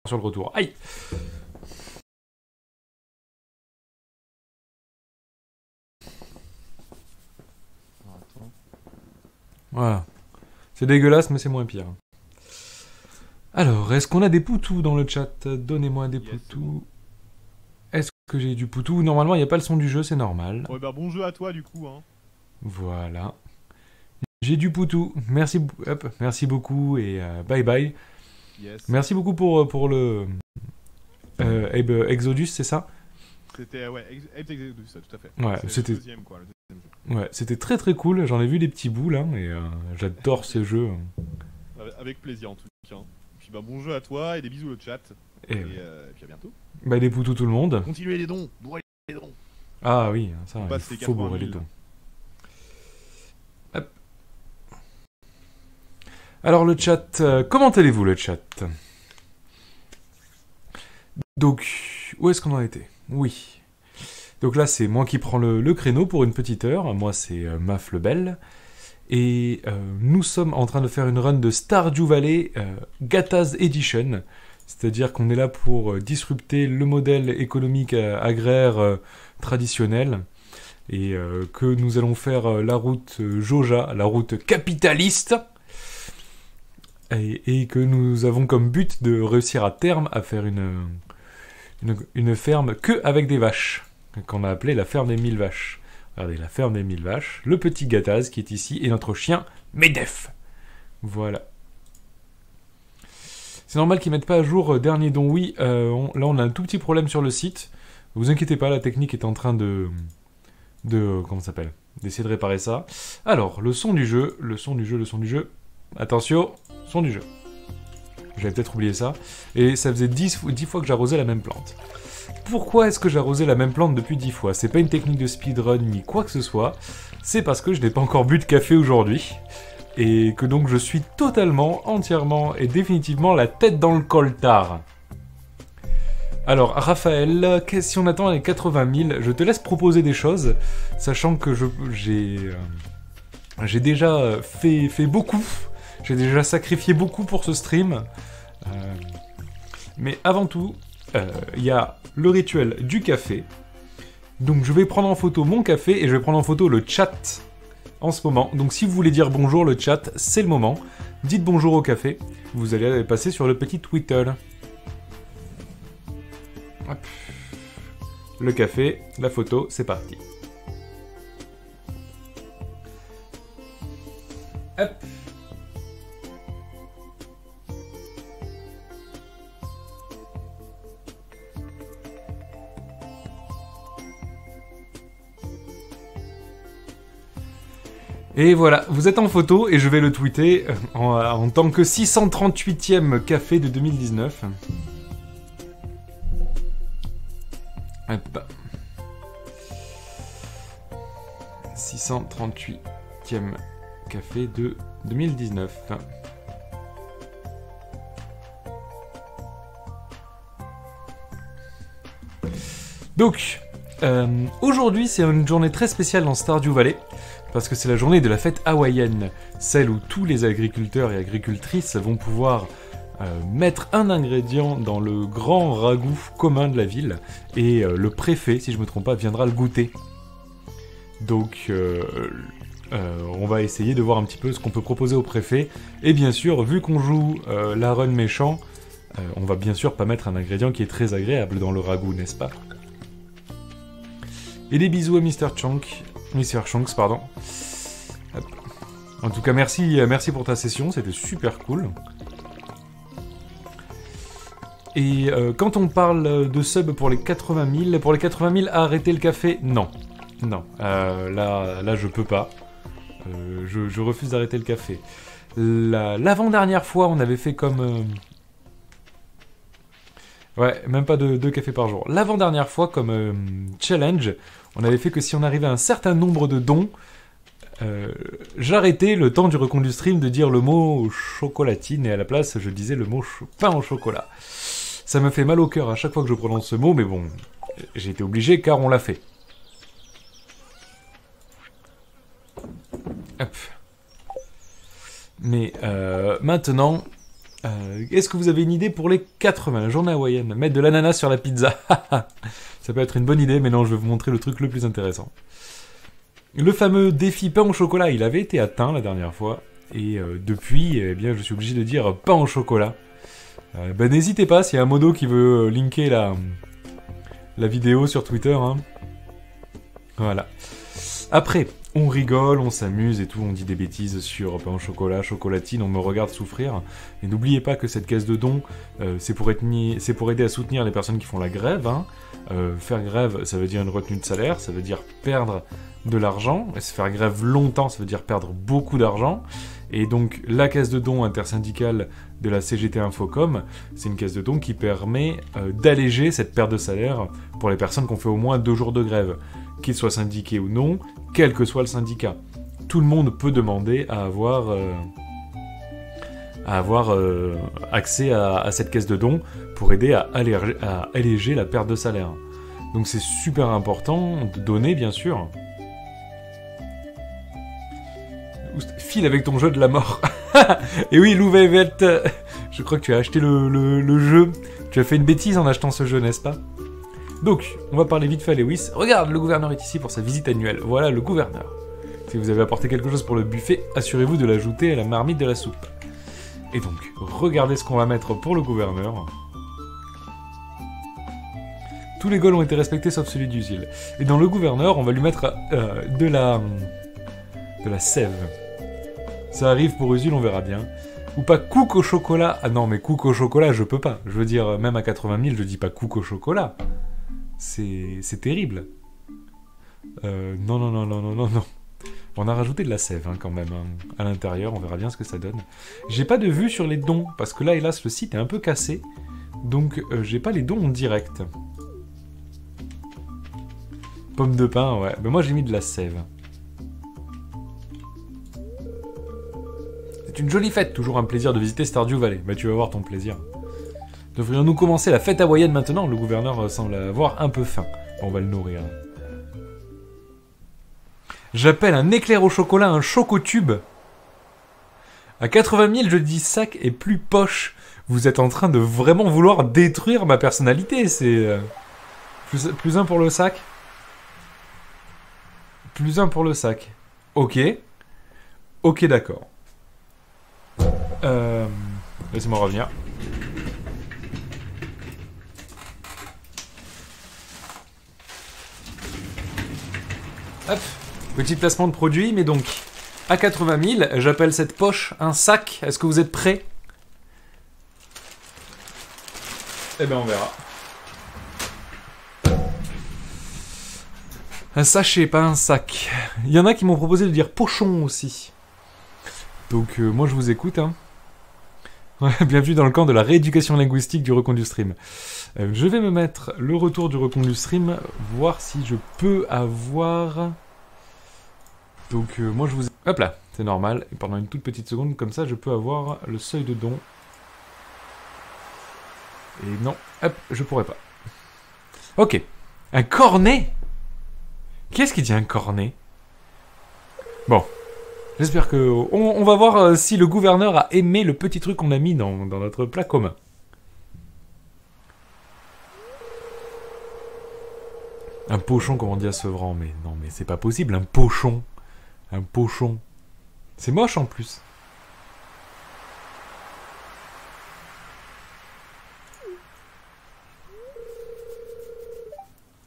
sur le retour. Aïe! Voilà. C'est dégueulasse, mais c'est moins pire. Alors, est-ce qu'on a des poutous dans le chat? Donnez-moi des poutous. Est-ce que j'ai du poutou? Normalement, il n'y a pas le son du jeu, c'est normal. Ouais, bah bon jeu à toi, du coup. Hein. Voilà. J'ai du poutou. Merci, merci beaucoup et bye bye. Yes. Merci beaucoup pour le Exodus, c'est ça? C'était, ouais, Exodus, tout à fait. Ouais, c'était le deuxième, quoi, le deuxième jeu. Ouais, c'était très très cool. J'en ai vu des petits bouts là et j'adore ce jeu. Avec plaisir en tout cas. Puis bah bon jeu à toi et des bisous au chat. Et puis à bientôt. Bah des poutous tout le monde. Continuez les dons, bourrez les dons. Ah oui, ça, il faut bourrer les dons. Hop. Alors le chat, comment allez-vous le chat? Donc, où est-ce qu'on en était? Oui. Donc là, c'est moi qui prends le créneau pour une petite heure. Moi, c'est Maf Lebel. Et nous sommes en train de faire une run de Stardew Valley Gathaz Edition. C'est-à-dire qu'on est là pour disrupter le modèle économique agraire traditionnel. Et que nous allons faire la route Joja, la route capitaliste. Et que nous avons comme but de réussir à terme à faire une ferme que avec des vaches. Qu'on a appelé la ferme des 1000 vaches. Regardez, la ferme des 1000 vaches, le petit Gathaz qui est ici, et notre chien Medef. Voilà. C'est normal qu'ils mettent pas à jour dernier don. Oui, là on a un tout petit problème sur le site. Vous inquiétez pas, la technique est en train de comment ça s'appelle? D'essayer de réparer ça. Alors, le son du jeu. Attention, son du jeu. J'avais peut-être oublié ça. Et ça faisait 10 fois que j'arrosais la même plante. Pourquoi est-ce que j'arrosais la même plante depuis 10 fois? C'est pas une technique de speedrun ni quoi que ce soit. C'est parce que je n'ai pas encore bu de café aujourd'hui. Et que donc je suis totalement, entièrement et définitivement la tête dans le coltard. Alors, Raphaël, si on attend les 80 000, je te laisse proposer des choses, sachant que j'ai déjà fait beaucoup. J'ai déjà sacrifié beaucoup pour ce stream. Mais avant tout, il y a le rituel du café. Donc je vais prendre en photo mon café et je vais prendre en photo le chat en ce moment. Donc si vous voulez dire bonjour, le chat, c'est le moment. Dites bonjour au café. Vous allez passer sur le petit Twitter. Hop. Le café, la photo, c'est parti. Hop. Et voilà, vous êtes en photo et je vais le tweeter en tant que 638e café de 2019. Hop. 638e café de 2019. Donc, aujourd'hui c'est une journée très spéciale dans Stardew Valley. Parce que c'est la journée de la fête hawaïenne, celle où tous les agriculteurs et agricultrices vont pouvoir mettre un ingrédient dans le grand ragoût commun de la ville, et le préfet, si je ne me trompe pas, viendra le goûter. Donc on va essayer de voir un petit peu ce qu'on peut proposer au préfet, et bien sûr, vu qu'on joue la run méchant, on va bien sûr pas mettre un ingrédient qui est très agréable dans le ragoût, n'est-ce pas? Et des bisous à Mr. Chunks, pardon. Hop. En tout cas, merci pour ta session, c'était super cool. Et quand on parle de sub pour les 80 000, arrêter le café, non. Non, là je peux pas. Je refuse d'arrêter le café. L'avant-dernière fois, on avait fait comme... Ouais, même pas deux cafés par jour. L'avant-dernière fois, comme challenge, on avait fait que si on arrivait à un certain nombre de dons, j'arrêtais le temps du recon du stream de dire le mot chocolatine, et à la place, je disais le mot pain au chocolat. Ça me fait mal au cœur à chaque fois que je prononce ce mot, mais bon, j'ai été obligé car on l'a fait. Hop. Mais maintenant, Est-ce que vous avez une idée pour les 80, la journée hawaïenne? Mettre de l'ananas sur la pizza. Ça peut être une bonne idée, mais non, je vais vous montrer le truc le plus intéressant. Le fameux défi pain au chocolat, il avait été atteint la dernière fois. Et depuis, eh bien, je suis obligé de dire pain au chocolat. N'hésitez pas, s'il y a un modo qui veut linker la vidéo sur Twitter. Hein. Voilà. Après, on rigole, on s'amuse et tout, on dit des bêtises sur pain au chocolat, chocolatine, on me regarde souffrir. Et n'oubliez pas que cette caisse de dons, c'est pour aider à soutenir les personnes qui font la grève. Hein. Faire grève, ça veut dire une retenue de salaire, ça veut dire perdre de l'argent. Et faire grève longtemps, ça veut dire perdre beaucoup d'argent. Et donc, la caisse de dons intersyndicale de la CGT Infocom, c'est une caisse de dons qui permet d'alléger cette perte de salaire pour les personnes qui ont fait au moins 2 jours de grève. Qu'ils soient syndiqués ou non, quel que soit le syndicat. Tout le monde peut demander à avoir accès à cette caisse de dons pour aider à alléger la perte de salaire. Donc c'est super important de donner, bien sûr. File avec ton jeu de la mort. Et oui, Lou Velvet, je crois que tu as acheté le jeu. Tu as fait une bêtise en achetant ce jeu, n'est-ce pas? Donc, on va parler vite fait à Lewis. Regarde, le gouverneur est ici pour sa visite annuelle. Voilà le gouverneur. Si vous avez apporté quelque chose pour le buffet, assurez-vous de l'ajouter à la marmite de la soupe. Et donc, regardez ce qu'on va mettre pour le gouverneur. Tous les goals ont été respectés sauf celui d'Usil. Et dans le gouverneur, on va lui mettre de la sève. Ça arrive pour Usul, on verra bien. Ou pas cook au chocolat. Ah non, mais cook au chocolat, je peux pas. Je veux dire, même à 80 000, je dis pas cook au chocolat. C'est terrible. Non. On a rajouté de la sève hein, quand même hein, à l'intérieur, on verra bien ce que ça donne. J'ai pas de vue sur les dons, parce que là, hélas, le site est un peu cassé. Donc, j'ai pas les dons en direct. Pomme de pain, ouais. Ben moi, j'ai mis de la sève. C'est une jolie fête, toujours un plaisir de visiter Stardew Valley. Bah tu vas voir ton plaisir. Devrions-nous commencer la fête hawaïenne maintenant? Le gouverneur semble avoir un peu faim. Bon, on va le nourrir. J'appelle un éclair au chocolat un chocotube. À 80 000, je dis sac et plus poche. Vous êtes en train de vraiment vouloir détruire ma personnalité. C'est... Plus 1 pour le sac. Plus 1 pour le sac. Ok. Ok, d'accord. Laissez-moi revenir. Hop, petit placement de produit, mais donc, à 80 000, j'appelle cette poche un sac. Est-ce que vous êtes prêts? Eh ben, on verra. Un sachet, pas un sac. Il y en a qui m'ont proposé de dire pochon aussi. Donc, moi, je vous écoute, hein. Ouais, bienvenue dans le camp de la rééducation linguistique du recon du stream. Je vais me mettre le retour du recon du stream, voir si je peux avoir... Donc moi je vous... Hop là, c'est normal, et pendant une toute petite seconde, comme ça, je peux avoir le seuil de don. Et non, hop, je pourrais pas. Ok, un cornet? Qu'est-ce qui dit un cornet? Bon. J'espère que... On va voir si le gouverneur a aimé le petit truc qu'on a mis dans notre plat commun. Un pochon, comme on dit à Sevran. Mais non, mais c'est pas possible, un pochon. Un pochon. C'est moche en plus.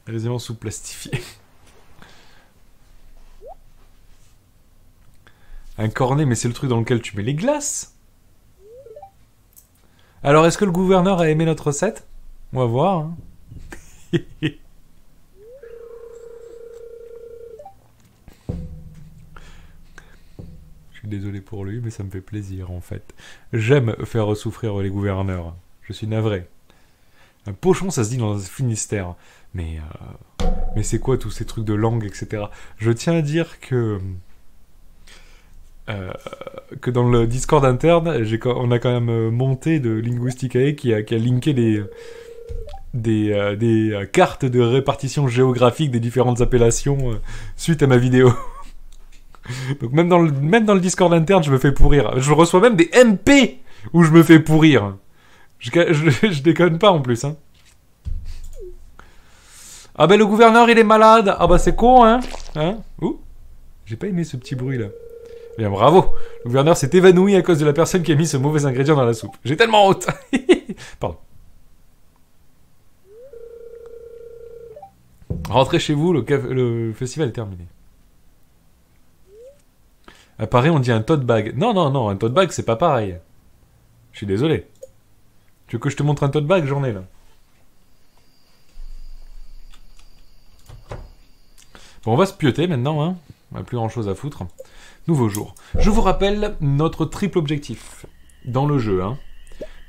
Résident sous plastifié. Un cornet, mais c'est le truc dans lequel tu mets les glaces. Alors, est-ce que le gouverneur a aimé notre recette? On va voir. Hein. Je suis désolé pour lui, mais ça me fait plaisir, en fait. J'aime faire souffrir les gouverneurs. Je suis navré. Un pochon, ça se dit dans le Finistère. Mais c'est quoi tous ces trucs de langue, etc. Je tiens à dire que dans le Discord interne, on a quand même monté de Linguisticae qui a linké des cartes de répartition géographique des différentes appellations suite à ma vidéo. Donc même dans le Discord interne, je me fais pourrir. Je reçois même des MP Ou je me fais pourrir. Je déconne pas en plus, hein. Ah ben le gouverneur il est malade. Ah bah c'est con, hein. Ouh. J'ai pas aimé ce petit bruit là. Bien bravo. Le gouverneur s'est évanoui à cause de la personne qui a mis ce mauvais ingrédient dans la soupe. J'ai tellement honte. Pardon. Rentrez chez vous, le festival est terminé. À Paris on dit un tote bag. Non, non, non, un tote bag c'est pas pareil. Je suis désolé. Tu veux que je te montre un tote bag? J'en ai là. Bon, on va se pioter maintenant, hein. On n'a plus grand chose à foutre. Nouveau jour. Je vous rappelle notre triple objectif dans le jeu, hein.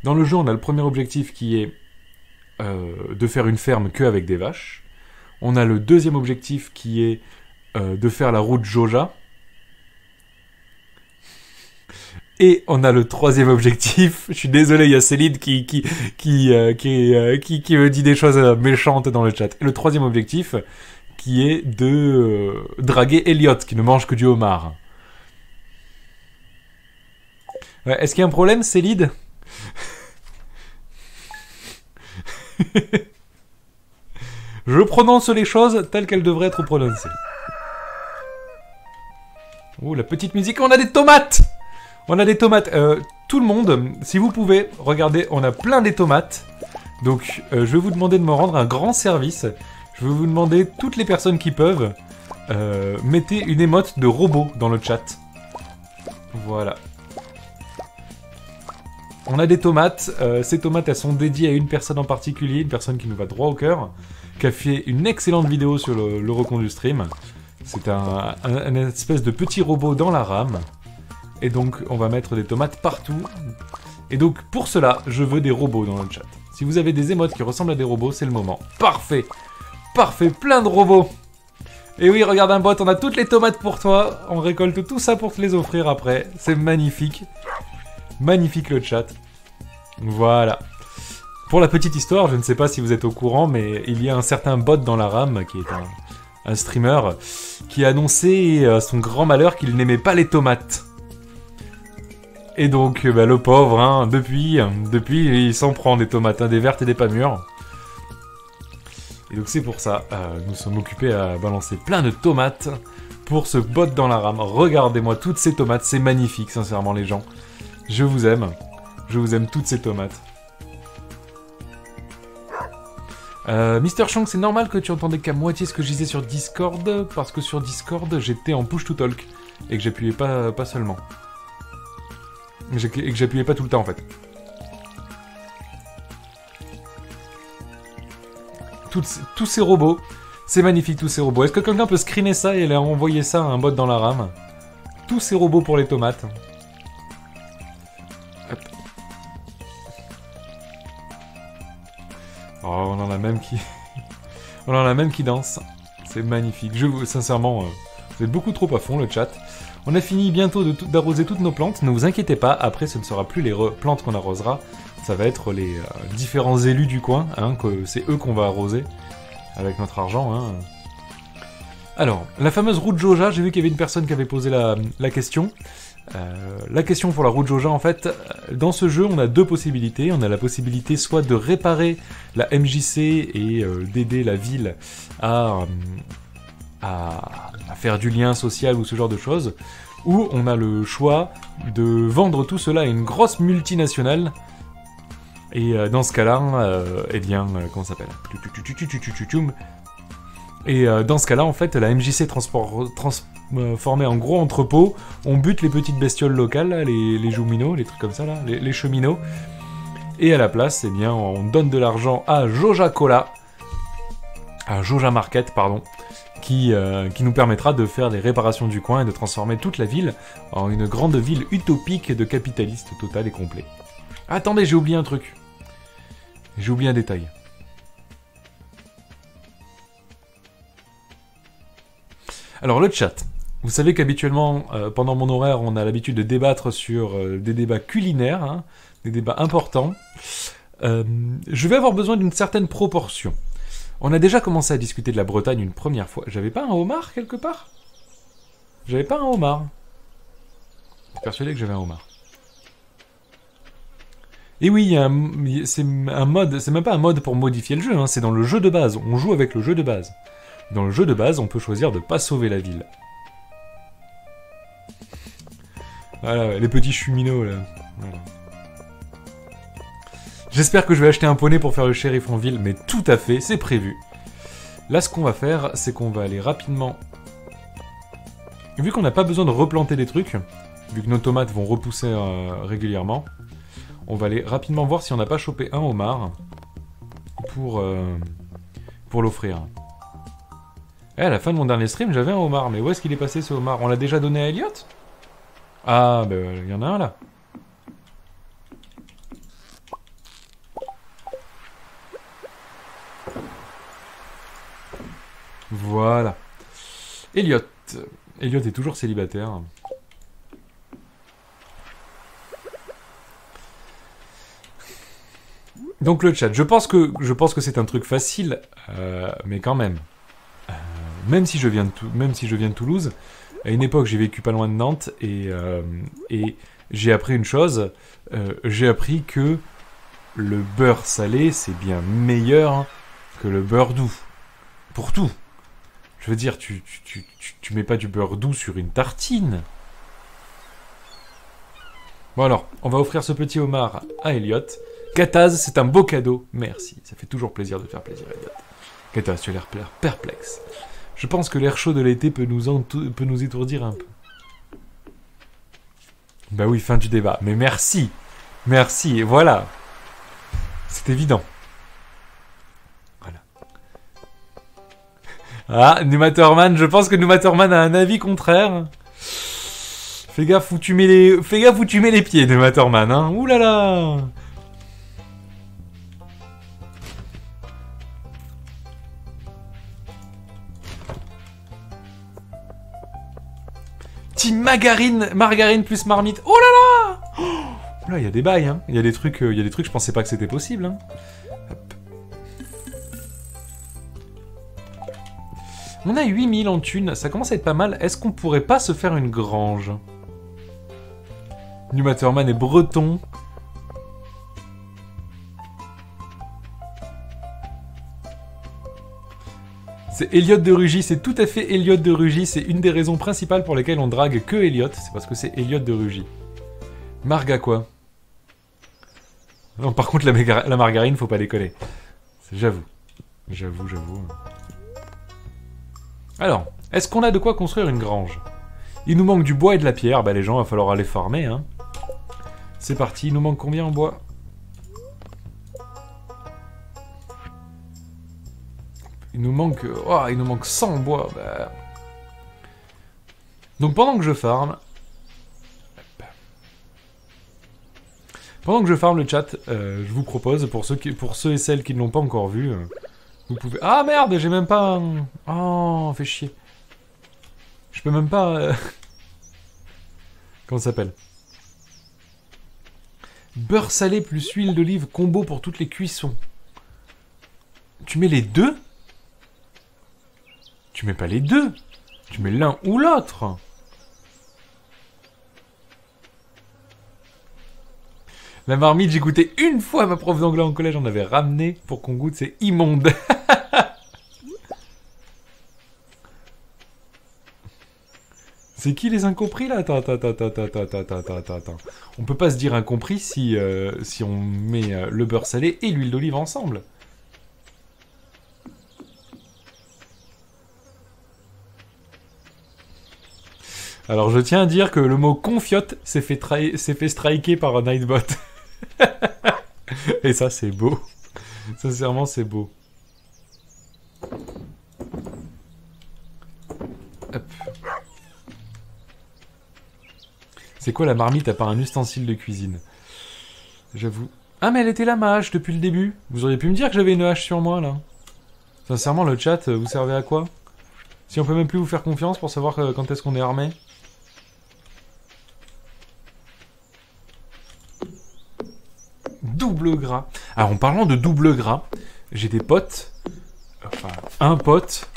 Dans le jeu, on a le premier objectif qui est de faire une ferme que avec des vaches. On a le deuxième objectif qui est de faire la route Joja. Et on a le troisième objectif. Je suis désolé, il y a Céline qui me dit des choses méchantes dans le chat. Et le troisième objectif qui est de draguer Elliot, qui ne mange que du homard. Ouais, est-ce qu'il y a un problème, Célide? Je prononce les choses telles qu'elles devraient être prononcées. Oh, la petite musique. On a des tomates! On a des tomates. Tout le monde, si vous pouvez, regardez, on a plein des tomates. Donc, je vais vous demander de me rendre un grand service. Je vais vous demander, toutes les personnes qui peuvent, mettez une émote de robot dans le chat. Voilà. On a des tomates. Ces tomates, elles sont dédiées à une personne en particulier, une personne qui nous va droit au cœur, qui a fait une excellente vidéo sur le recon du stream. C'est un espèce de petit robot dans la rame. Et donc, on va mettre des tomates partout. Et donc, pour cela, je veux des robots dans le chat. Si vous avez des émotes qui ressemblent à des robots, c'est le moment. Parfait! Parfait, plein de robots! Et oui, regarde un bot, on a toutes les tomates pour toi. On récolte tout ça pour te les offrir après. C'est magnifique. Magnifique le chat. Voilà. Pour la petite histoire, je ne sais pas si vous êtes au courant, mais il y a un certain bot dans la rame, qui est un streamer, qui a annoncé son grand malheur qu'il n'aimait pas les tomates. Et donc, bah, le pauvre, hein, depuis, il s'en prend des tomates, hein, des vertes et des pas mûres. Et donc c'est pour ça, nous sommes occupés à balancer plein de tomates pour ce bot dans la rame. Regardez-moi toutes ces tomates, c'est magnifique, sincèrement les gens. Je vous aime toutes ces tomates. Mister Chang, c'est normal que tu entendais qu'à moitié ce que je disais sur Discord, parce que sur Discord, j'étais en push to talk, et que j'appuyais pas seulement. Et que j'appuyais pas tout le temps en fait. Tous ces robots, c'est magnifique tous ces robots. Est-ce que quelqu'un peut screener ça et leur envoyer ça à un bot dans la rame? Tous ces robots pour les tomates. Hop. Oh, on en a même qui... on en a même qui dansent. C'est magnifique. Sincèrement, vous êtes beaucoup trop à fond le chat. On a fini bientôt d'arroser toutes nos plantes, ne vous inquiétez pas, après ce ne sera plus les plantes qu'on arrosera, ça va être les différents élus du coin, hein, que c'est eux qu'on va arroser, avec notre argent. Hein. Alors, la fameuse route Joja, j'ai vu qu'il y avait une personne qui avait posé la question. La question pour la route Joja, en fait, dans ce jeu, on a deux possibilités. On a la possibilité soit de réparer la MJC et d'aider la ville à faire du lien social ou ce genre de choses, ou on a le choix de vendre tout cela à une grosse multinationale, et dans ce cas-là, eh bien, comment ça s'appelle? Et dans ce cas-là, en fait, la MJC transformée en gros entrepôt, on bute les petites bestioles locales, là, les jouminots, les trucs comme ça, là, les cheminots, et à la place, eh bien, on donne de l'argent à Joja Cola, à Joja Market, pardon, qui nous permettra de faire des réparations du coin et de transformer toute la ville en une grande ville utopique de capitaliste total et complet. Attendez, j'ai oublié un truc. J'ai oublié un détail. Alors le chat. Vous savez qu'habituellement, pendant mon horaire, on a l'habitude de débattre sur des débats culinaires, hein, des débats importants. Je vais avoir besoin d'une certaine proportion. On a déjà commencé à discuter de la Bretagne une première fois. J'avais pas un homard quelque part? J'avais pas un homard. Je suis persuadé que j'avais un homard. Et oui, c'est un mode, c'est même pas un mode pour modifier le jeu, hein, c'est dans le jeu de base. On joue avec le jeu de base. Dans le jeu de base, on peut choisir de pas sauver la ville. Voilà, les petits cheminots, là. Voilà. J'espère que je vais acheter un poney pour faire le shérif en ville, mais tout à fait, c'est prévu. Là, ce qu'on va faire, c'est qu'on va aller rapidement... Vu qu'on n'a pas besoin de replanter des trucs, vu que nos tomates vont repousser régulièrement, on va aller rapidement voir si on n'a pas chopé un homard pour l'offrir. Et à la fin de mon dernier stream, j'avais un homard, mais où est-ce qu'il est passé ce homard? On l'a déjà donné à Elliot? Ah, bah, il y en a un là. Voilà. Elliot. Elliot est toujours célibataire. Donc le chat, je pense que c'est un truc facile, mais quand même. Même si je viens de Toulouse, à une époque j'ai vécu pas loin de Nantes et j'ai appris une chose. J'ai appris que le beurre salé c'est bien meilleur que le beurre doux. Pour tout. Je veux dire, tu mets pas du beurre doux sur une tartine. Bon alors, on va offrir ce petit homard à Elliot. Kataz, c'est un beau cadeau. Merci, ça fait toujours plaisir de faire plaisir à Elliot. Kataz, tu as l'air perplexe. Je pense que l'air chaud de l'été peut nous étourdir un peu. Bah oui, fin du débat. Mais merci. Merci, et voilà. C'est évident. Voilà. Ah, Numatorman, je pense que Numatorman a un avis contraire. Fais gaffe où tu mets les pieds, Numatorman, hein. Ouh là là. Team margarine plus marmite. Oh là là. Oh là, il y a des bails, hein. Il y a des trucs, je pensais pas que c'était possible, hein. Hop. On a 8000 en thunes, ça commence à être pas mal. Est-ce qu'on pourrait pas se faire une grange? Numatorman est breton. C'est Elliot de Rugy, c'est tout à fait Elliot de Rugy. C'est une des raisons principales pour lesquelles on drague que Elliot. C'est parce que c'est Elliot de Rugy. Marga quoi? Non, par contre, la margarine, faut pas déconner. J'avoue. Alors, est-ce qu'on a de quoi construire une grange? Il nous manque du bois et de la pierre. Bah les gens, il va falloir aller farmer, hein. C'est parti, il nous manque combien en bois? Il nous manque 100 en bois. Bah... Donc pendant que je farme... Pendant que je farme le chat, je vous propose, pour ceux et celles qui ne l'ont pas encore vu, vous pouvez... Ah merde, j'ai même pas... Oh, fait chier. Je peux même pas... Comment ça s'appelle? Beurre salé plus huile d'olive combo pour toutes les cuissons. Tu mets les deux? Tu mets pas les deux. Tu mets l'un ou l'autre. La marmite, j'ai goûté une fois ma prof d'anglais en collège, on avait ramené pour qu'on goûte, c'est immonde. C'est qui les incompris là? Attends. On peut pas se dire incompris si on met le beurre salé et l'huile d'olive ensemble. Alors je tiens à dire que le mot confiote s'est fait striker par un Nightbot. Et ça c'est beau. Sincèrement c'est beau. Hop. C'est quoi la marmite à part un ustensile de cuisine? J'avoue. Ah mais elle était là ma hache depuis le début. Vous auriez pu me dire que j'avais une hache sur moi là. Sincèrement le chat, vous servez à quoi? Si on peut même plus vous faire confiance pour savoir quand est-ce qu'on est armé. Double gras. Alors en parlant de double gras, j'ai des potes, enfin un pote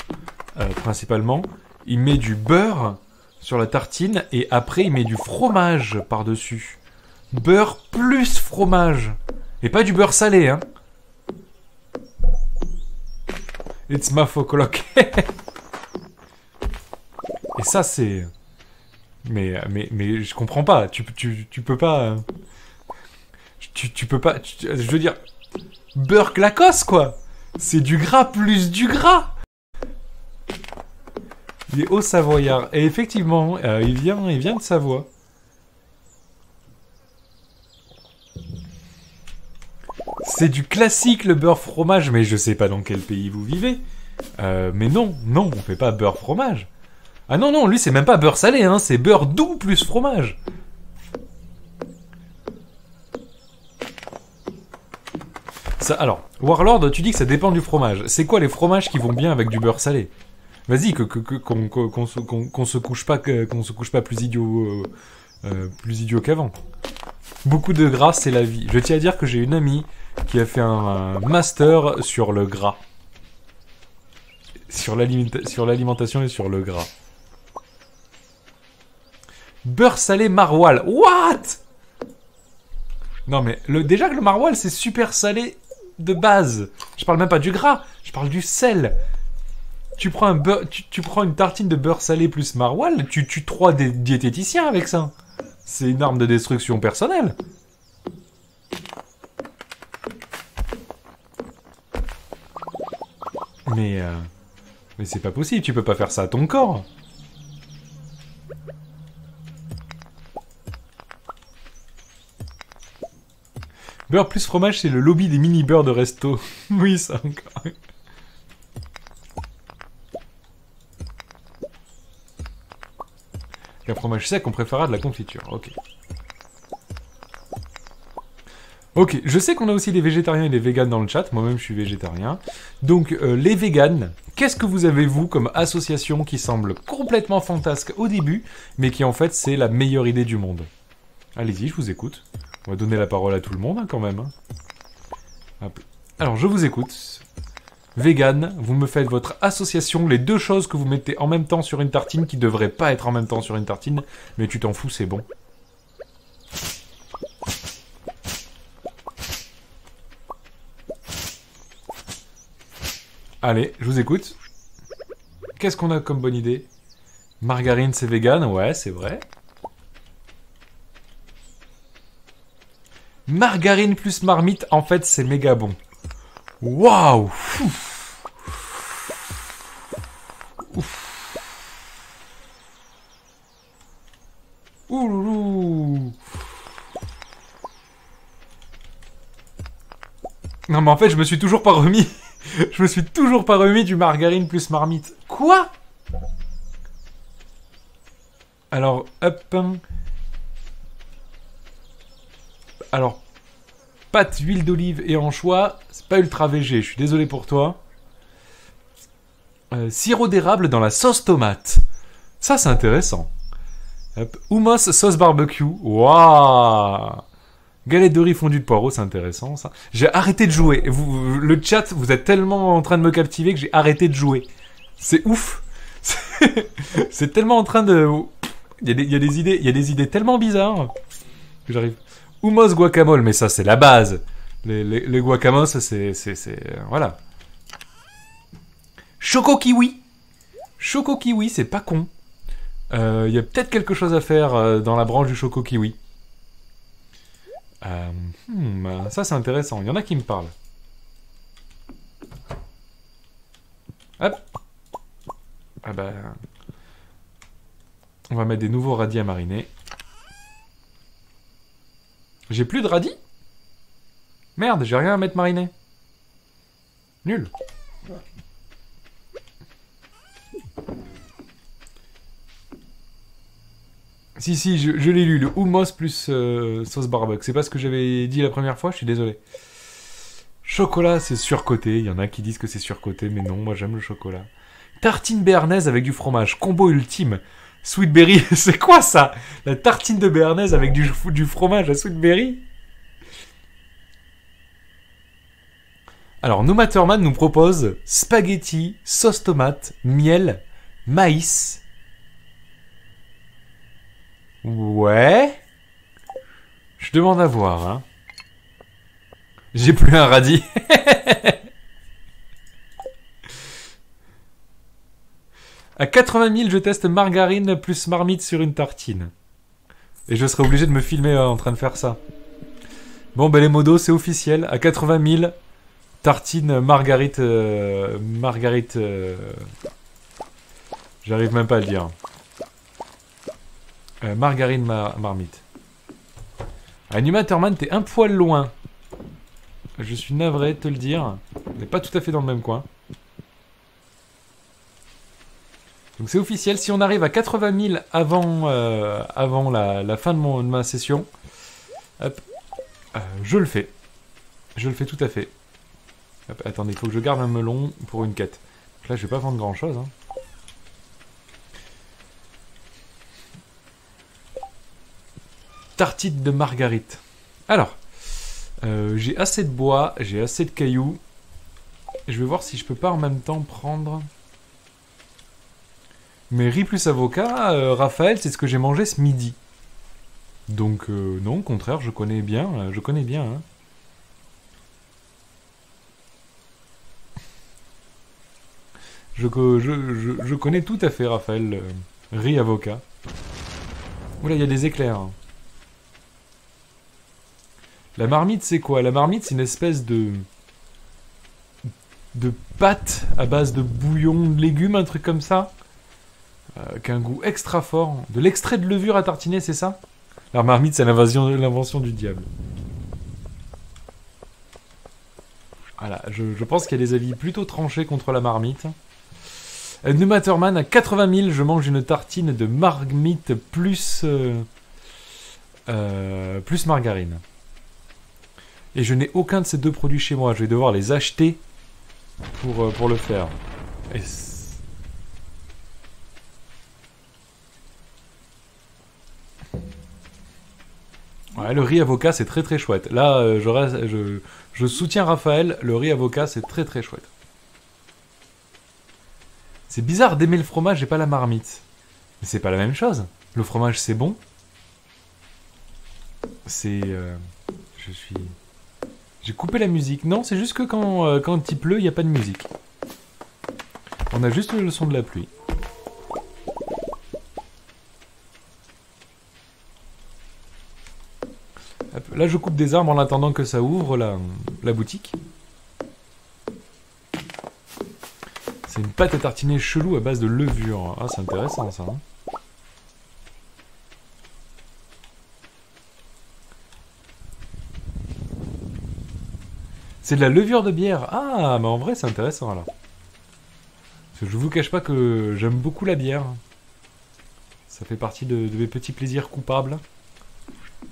principalement, il met du beurre sur la tartine et après il met du fromage par-dessus. Beurre plus fromage. Et pas du beurre salé, hein. It's my o'clock. Et ça, c'est... Mais je comprends pas. Tu peux pas... Tu peux pas... je veux dire... Beurre clacos, quoi. C'est du gras plus du gras. Il est haut savoyard. Et effectivement, il vient de Savoie. C'est du classique, le beurre fromage. Mais je sais pas dans quel pays vous vivez. Mais non, on fait pas beurre fromage. Ah non, lui c'est même pas beurre salé, hein. C'est beurre doux plus fromage. Ça, alors, Warlord, tu dis que ça dépend du fromage. C'est quoi les fromages qui vont bien avec du beurre salé? Vas-y, qu'on se couche pas plus idiot qu'avant. Beaucoup de gras, c'est la vie. Je tiens à dire que j'ai une amie qui a fait un master sur le gras, sur l'alimentation et sur le gras. Beurre salé maroilles. What? Non mais déjà que le maroilles c'est super salé de base. Je parle même pas du gras, je parle du sel. Tu prends tu prends une tartine de beurre salé plus maroilles, tu tues 3 diététiciens avec ça. C'est une arme de destruction personnelle. Mais c'est pas possible, tu peux pas faire ça à ton corps. Beurre plus fromage, c'est le lobby des mini-beurres de resto. Oui, ça encore. Un fromage sec, on préférera de la confiture. Ok. Ok, je sais qu'on a aussi des végétariens et des véganes dans le chat. Moi-même, je suis végétarien. Donc, les véganes, qu'est-ce que vous avez, vous, comme association qui semble complètement fantasque au début, mais qui, en fait, c'est la meilleure idée du monde? Allez-y, je vous écoute. On va donner la parole à tout le monde, hein, quand même. Hein. Hop. Alors, je vous écoute. Vegan, vous me faites votre association, les 2 choses que vous mettez en même temps sur une tartine qui devraient pas être en même temps sur une tartine, mais tu t'en fous, c'est bon. Allez, je vous écoute. Qu'est-ce qu'on a comme bonne idée? Margarine, c'est vegan, ouais, c'est vrai. Margarine plus marmite, en fait, c'est méga bon. Waouh! Ouloulou! Non mais en fait, je me suis toujours pas remis. Je me suis toujours pas remis du margarine plus marmite. Quoi? Alors, hop. Alors, pâte, huile d'olive et anchois, c'est pas ultra végé, je suis désolé pour toi. Sirop d'érable dans la sauce tomate. Ça, c'est intéressant. Hop. Hummus, sauce barbecue. Waouh! Galette de riz fondue de poireaux, c'est intéressant, ça. J'ai arrêté de jouer. Le chat, vous êtes tellement en train de me captiver que j'ai arrêté de jouer. C'est ouf. C'est tellement en train de... Il y a des idées tellement bizarres que j'arrive... Hummus guacamole, mais ça, c'est la base. Les guacamoles, c'est... Voilà. Choco kiwi. Choco kiwi, c'est pas con. Il y a peut-être quelque chose à faire dans la branche du choco kiwi. Ça, c'est intéressant. Il y en a qui me parlent. Hop. Ah bah... On va mettre des nouveaux radis à mariner. J'ai plus de radis? Merde, j'ai rien à mettre mariné. Nul. Si, je l'ai lu, le hummus plus sauce barbecue. C'est pas ce que j'avais dit la première fois, je suis désolé. Chocolat, c'est surcoté. Il y en a qui disent que c'est surcoté, mais non, moi j'aime le chocolat. Tartine béarnaise avec du fromage, combo ultime. Sweetberry, c'est quoi ça? La tartine de béarnaise avec du fromage à Sweetberry? Alors, Noumaterman nous propose spaghetti, sauce tomate, miel, maïs. Ouais. Je demande à voir, hein. J'ai plus un radis. À 80 000, je teste margarine plus marmite sur une tartine. Et je serai obligé de me filmer en train de faire ça. Bon, ben les modos, c'est officiel. À 80 000, tartine margarite... margarite... J'arrive même pas à le dire. Margarine marmite. Animatorman, t'es un poil loin. Je suis navré de te le dire. On n'est pas tout à fait dans le même coin. Donc c'est officiel, si on arrive à 80 000 avant la fin de ma session, hop, je le fais. Je le fais tout à fait. Hop, attendez, il faut que je garde un melon pour une quête. Donc là, je vais pas vendre grand chose. Hein. Tartine de margarite. Alors, j'ai assez de bois, j'ai assez de cailloux. Je vais voir si je peux pas en même temps prendre... Mais riz plus avocat, Raphaël, c'est ce que j'ai mangé ce midi. Donc, non, au contraire, je connais bien, hein. Je connais tout à fait, Raphaël, riz avocat. Oula, il y a des éclairs. La marmite, c'est quoi? La marmite, c'est une espèce de pâte à base de bouillon de légumes, un truc comme ça. Qui a un goût extra fort. De l'extrait de levure à tartiner, c'est ça? La marmite, c'est l'invention du diable. Voilà, je pense qu'il y a des avis plutôt tranchés contre la marmite. Numaterman, à 80 000, je mange une tartine de marmite plus margarine. Et je n'ai aucun de ces deux produits chez moi. Je vais devoir les acheter pour le faire. Et ouais, le riz avocat, c'est très très chouette. Là, je soutiens Raphaël, le riz avocat, c'est très très chouette. C'est bizarre d'aimer le fromage et pas la marmite. Mais c'est pas la même chose. Le fromage, c'est bon. C'est... J'ai coupé la musique. Non, c'est juste que quand il pleut, il n'y a pas de musique. On a juste le son de la pluie. Là, je coupe des arbres en attendant que ça ouvre la boutique. C'est une pâte à tartiner chelou à base de levure. Ah, c'est intéressant, ça. Hein. C'est de la levure de bière. Ah, mais en vrai, c'est intéressant, alors. Parce que je vous cache pas que j'aime beaucoup la bière. Ça fait partie de mes petits plaisirs coupables.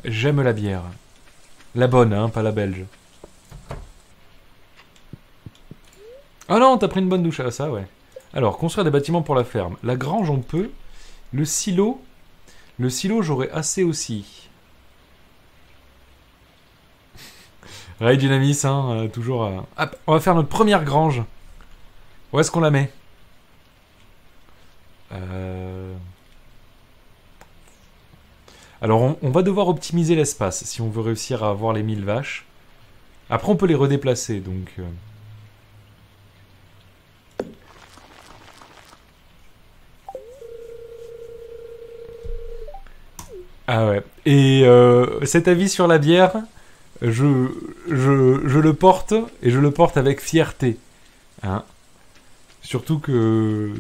J'aime la bière. La bonne, hein, pas la belge. Ah non, t'as pris une bonne douche à ça, ouais. Alors, construire des bâtiments pour la ferme. La grange, on peut. Le silo, j'aurais assez aussi. Ray Dynamis, hein, toujours... Hop, on va faire notre première grange. Où est-ce qu'on la met? Alors, on va devoir optimiser l'espace si on veut réussir à avoir les 1000 vaches. Après, on peut les redéplacer, donc... Ah ouais. Et cet avis sur la bière, je le porte, et je le porte avec fierté. Hein. Surtout que,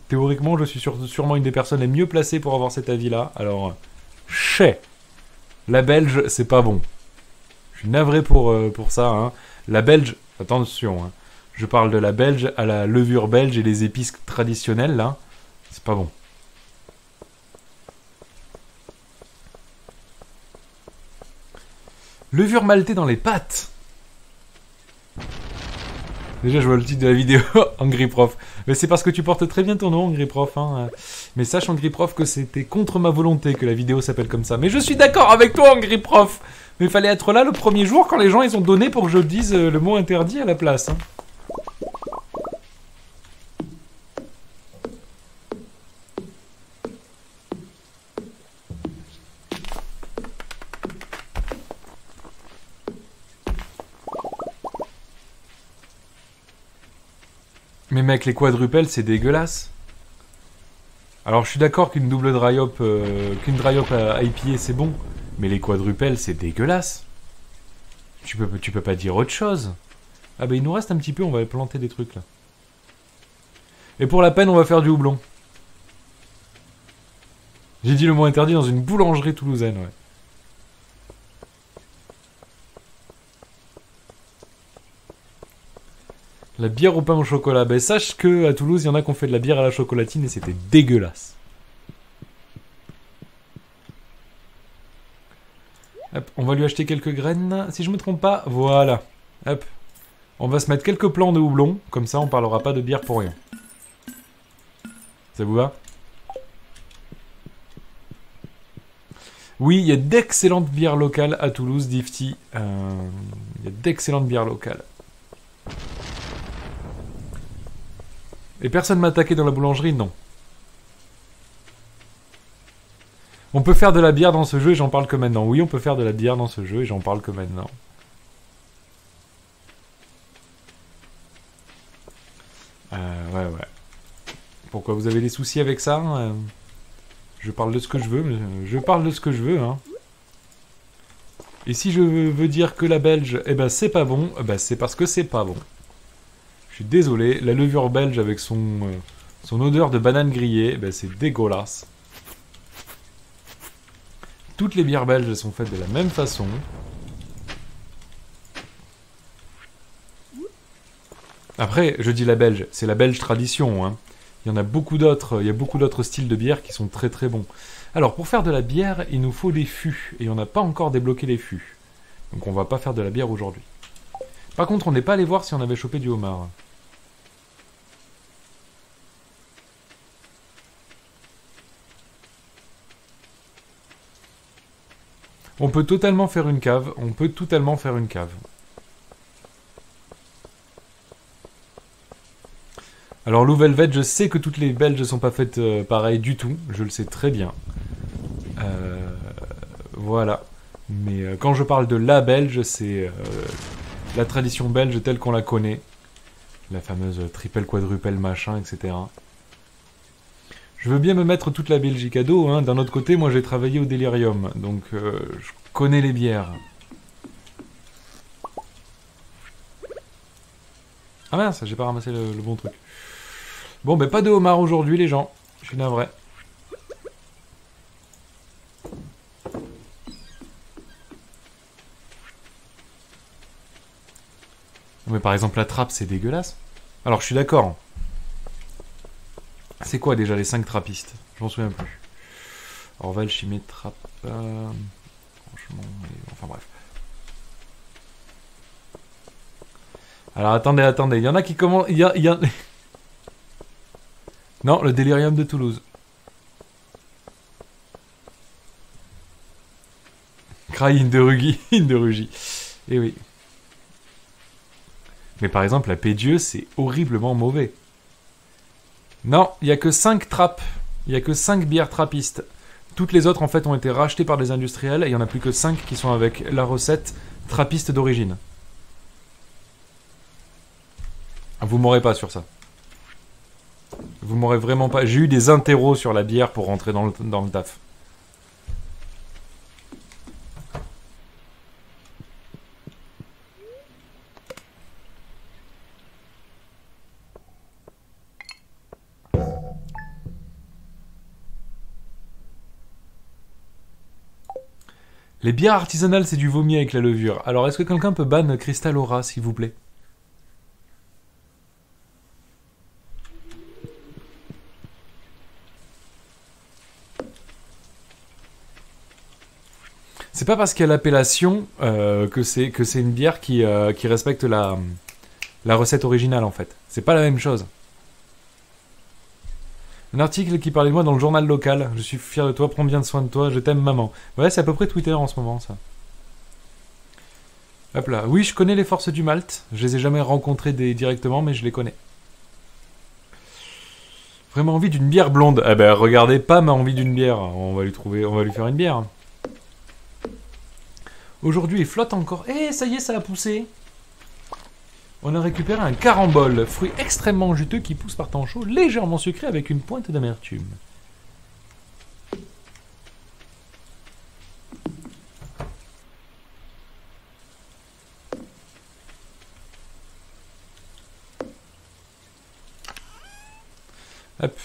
théoriquement, je suis sûrement une des personnes les mieux placées pour avoir cet avis-là. Alors... Chais. La belge, c'est pas bon. Je suis navré pour ça. Hein. La belge, attention, hein. Je parle de la belge à la levure belge et les épices traditionnelles, là. C'est pas bon. Levure maltée dans les pâtes. Déjà, je vois le titre de la vidéo, Angry Prof. Mais c'est parce que tu portes très bien ton nom, Angry Prof. Hein. Mais sache, Angry Prof, que c'était contre ma volonté que la vidéo s'appelle comme ça. Mais je suis d'accord avec toi, Angry Prof. Mais il fallait être là le premier jour quand les gens ils ont donné pour que je dise le mot interdit à la place. Hein. Mais mec, les quadruples, c'est dégueulasse. Alors je suis d'accord qu'une double dry hop, à IPA c'est bon. Mais les quadruples, c'est dégueulasse. Tu peux pas dire autre chose. Ah bah il nous reste un petit peu, on va planter des trucs là. Et pour la peine, on va faire du houblon. J'ai dit le mot interdit dans une boulangerie toulousaine, ouais. La bière au pain au chocolat. Ben sache que à Toulouse, il y en a qui ont fait de la bière à la chocolatine et c'était dégueulasse. Hop, on va lui acheter quelques graines, si je me trompe pas. Voilà. Hop. On va se mettre quelques plants de houblon, comme ça on parlera pas de bière pour rien. Ça vous va? Oui, il y a d'excellentes bières locales à Toulouse, Difty. Il y a d'excellentes bières locales. Et personne m'a attaqué dans la boulangerie, non. On peut faire de la bière dans ce jeu et j'en parle que maintenant. Oui, on peut faire de la bière dans ce jeu et j'en parle que maintenant. Ouais. Pourquoi vous avez des soucis avec ça? Je parle de ce que je veux. Je parle de ce que je veux, hein. Et si je veux dire que la belge, eh ben c'est pas bon, eh ben c'est parce que c'est pas bon. Je suis désolé, la levure belge avec son odeur de banane grillée, ben c'est dégueulasse. Toutes les bières belges sont faites de la même façon. Après, je dis la belge, c'est la belge tradition, hein. Il y en a beaucoup d'autres, il y a beaucoup d'autres styles de bière qui sont très très bons. Alors, pour faire de la bière, il nous faut des fûts, et on n'a pas encore débloqué les fûts. Donc on va pas faire de la bière aujourd'hui. Par contre, on n'est pas allé voir si on avait chopé du homard. On peut totalement faire une cave. Alors, Louvelvet, je sais que toutes les Belges ne sont pas faites pareil du tout. Je le sais très bien. Voilà. Mais quand je parle de la Belge, c'est la tradition belge telle qu'on la connaît. La fameuse triple, quadruple, machin, etc. Je veux bien me mettre toute la Belgique à dos, hein. D'un autre côté, moi j'ai travaillé au Delirium, donc je connais les bières. Ah mince, j'ai pas ramassé le bon truc. Bon, ben pas de homard aujourd'hui les gens, je suis navré. Mais par exemple la trappe c'est dégueulasse. Alors je suis d'accord. C'est quoi déjà les 5 trappistes? Je m'en souviens plus. Orval, Chimée, Trappe... Franchement... Enfin bref. Alors attendez. Il y en a qui commencent... Il y a... Non, le Délirium de Toulouse. Cry in de Rugy. Eh oui. Mais par exemple, la Pédieu, c'est horriblement mauvais. Non, il n'y a que 5 trappes. Il n'y a que 5 bières trappistes. Toutes les autres, en fait, ont été rachetées par des industriels et il n'y en a plus que 5 qui sont avec la recette trappiste d'origine. Vous m'aurez pas sur ça. Vous m'aurez vraiment pas. J'ai eu des interros sur la bière pour rentrer dans le taf. Les bières artisanales, c'est du vomi avec la levure. Alors, est-ce que quelqu'un peut ban Crystal Aura, s'il vous plaît? C'est pas parce qu'il y a l'appellation que c'est une bière qui respecte la recette originale, en fait. C'est pas la même chose. Un article qui parlait de moi dans le journal local. Je suis fier de toi, prends bien soin de toi, je t'aime maman. Ouais, c'est à peu près Twitter en ce moment, ça. Hop là. Oui, je connais les forces du Malte. Je les ai jamais rencontrées directement, mais je les connais. Vraiment envie d'une bière blonde. Eh ben, regardez pas ma envie d'une bière. On va lui faire une bière. Aujourd'hui, il flotte encore. Eh, ça y est, ça a poussé. On a récupéré un carambole, fruit extrêmement juteux qui pousse par temps chaud, légèrement sucré avec une pointe d'amertume. Hop.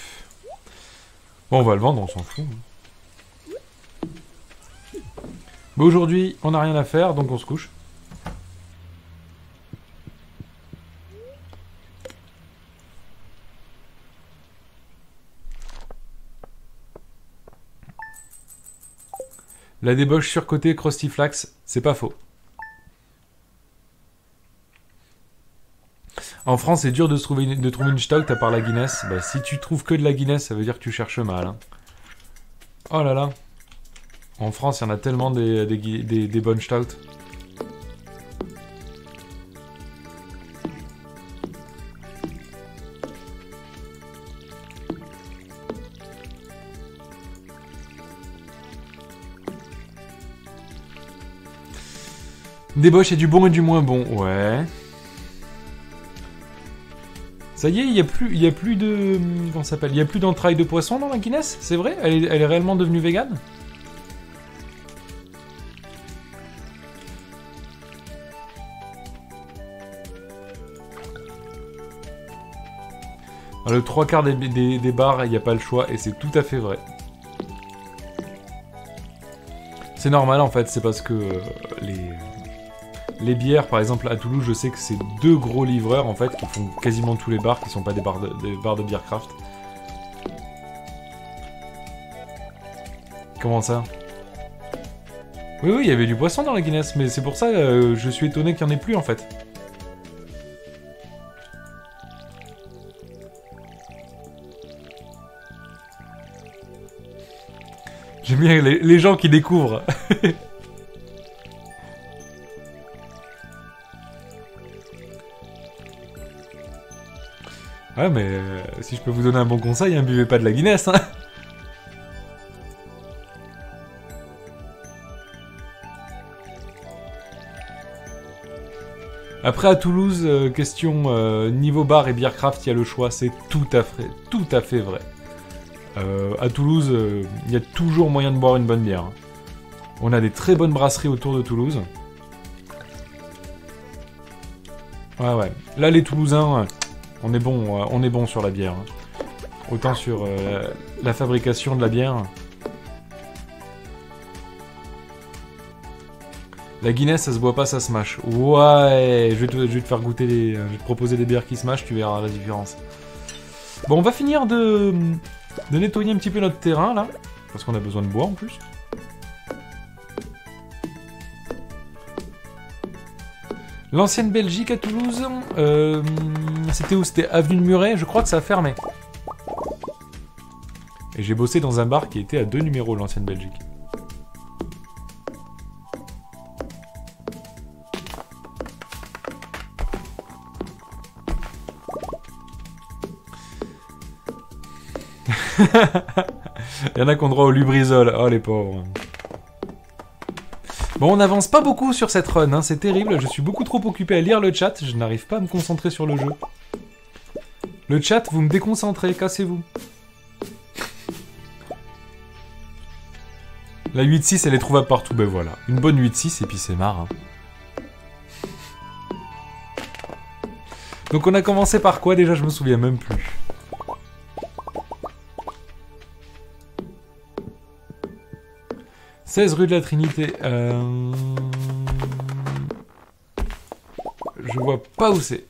Bon, on va le vendre, on s'en fout. Mais aujourd'hui, on n'a rien à faire, donc on se couche. La débauche surcotée Crustiflax, c'est pas faux. En France, c'est dur de trouver une stout à part la Guinness. Bah, si tu trouves que de la Guinness, ça veut dire que tu cherches mal. Hein. Oh là là. En France, il y en a tellement des bonnes stouts. Débauche, il y a du bon et du moins bon. Ouais. Ça y est, il y a plus de... Comment ça s'appelle? Il y a plus d'entrailles de poisson dans la Guinness? C'est vrai? Elle est réellement devenue végane? Le 3/4 des bars, il n'y a pas le choix, et c'est tout à fait vrai. C'est normal en fait, c'est parce que les bières, par exemple à Toulouse, je sais que c'est 2 gros livreurs en fait qui font quasiment tous les bars, qui sont pas des bars de bière craft. Comment ça? Oui, il y avait du poisson dans la Guinness, mais c'est pour ça je suis étonné qu'il n'y en ait plus en fait. J'aime bien les gens qui découvrent. Ouais, mais si je peux vous donner un bon conseil, hein, buvez pas de la Guinness. Hein. Après, à Toulouse, question niveau bar et bière craft, il y a le choix. C'est tout à fait vrai. À Toulouse, il y a toujours moyen de boire une bonne bière. On a des très bonnes brasseries autour de Toulouse. Ouais. Là, les Toulousains, on est bon sur la bière. Autant sur la fabrication de la bière. La Guinness, ça se boit pas, ça se mâche. Ouais, je vais te faire goûter je vais te proposer des bières qui se mâchent, tu verras la différence. Bon, on va finir de nettoyer un petit peu notre terrain, là. Parce qu'on a besoin de bois, en plus. L'ancienne Belgique à Toulouse, c'était où? C'était Avenue de Muret, je crois que ça a fermé. Et j'ai bossé dans un bar qui était à 2 numéros, l'ancienne Belgique. Il y en a qui ont droit au Lubrizol. Oh les pauvres. Bon, on n'avance pas beaucoup sur cette run, hein. C'est terrible. Je suis beaucoup trop occupé à lire le chat. Je n'arrive pas à me concentrer sur le jeu. Le chat, vous me déconcentrez. Cassez-vous. La 8.6, elle est trouvable partout. Ben voilà. Une bonne 8.6 et puis c'est marre. Hein. Donc on a commencé par quoi déjà? Je me souviens même plus. « 16 rue de la Trinité. Je vois pas où c'est.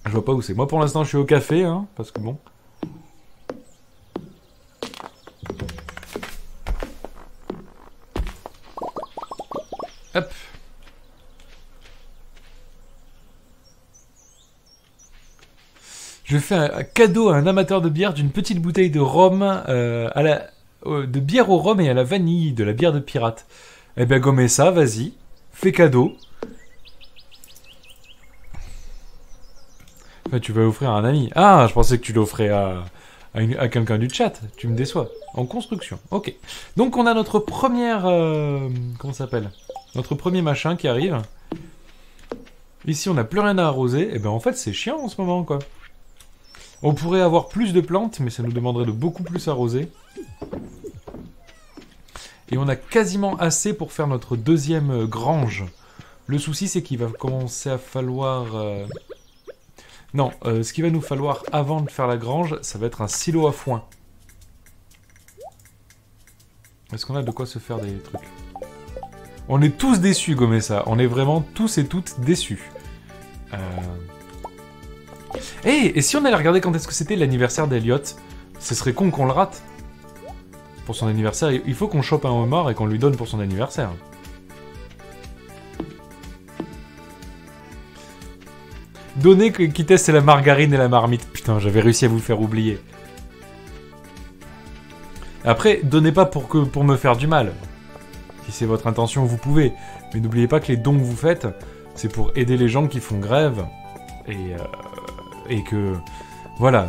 Je vois pas où c'est. Moi, pour l'instant, je suis au café, hein, parce que bon... Hop. Je fais un cadeau à un amateur de bière d'une petite bouteille de rhum de bière au rhum et à la vanille, de la bière de pirate. Eh ben gommez ça, vas-y. Fais cadeau. Enfin, tu vas l'offrir à un ami. Ah, je pensais que tu l'offrais à quelqu'un du chat. Tu me déçois. En construction. Ok. Donc on a notre première... comment ça s'appelle? Notre premier machin qui arrive. Ici on n'a plus rien à arroser. Et ben en fait c'est chiant en ce moment quoi. On pourrait avoir plus de plantes, mais ça nous demanderait de beaucoup plus arroser. Et on a quasiment assez pour faire notre deuxième grange. Le souci, c'est qu'il va commencer à falloir... Non, ce qu'il va nous falloir avant de faire la grange, ça va être un silo à foin. Est-ce qu'on a de quoi se faire des trucs? On est tous déçus, Gomessa. On est vraiment tous et toutes déçus. Hey, et si on allait regarder quand est-ce que c'était l'anniversaire d'Eliot? Ce serait con qu'on le rate. Pour son anniversaire, il faut qu'on chope un homard et qu'on lui donne pour son anniversaire. Donnez qui teste la margarine et la marmite. Putain, j'avais réussi à vous faire oublier. Après, donnez pas pour me faire du mal. Si c'est votre intention, vous pouvez. Mais n'oubliez pas que les dons que vous faites, c'est pour aider les gens qui font grève. Et que... Voilà.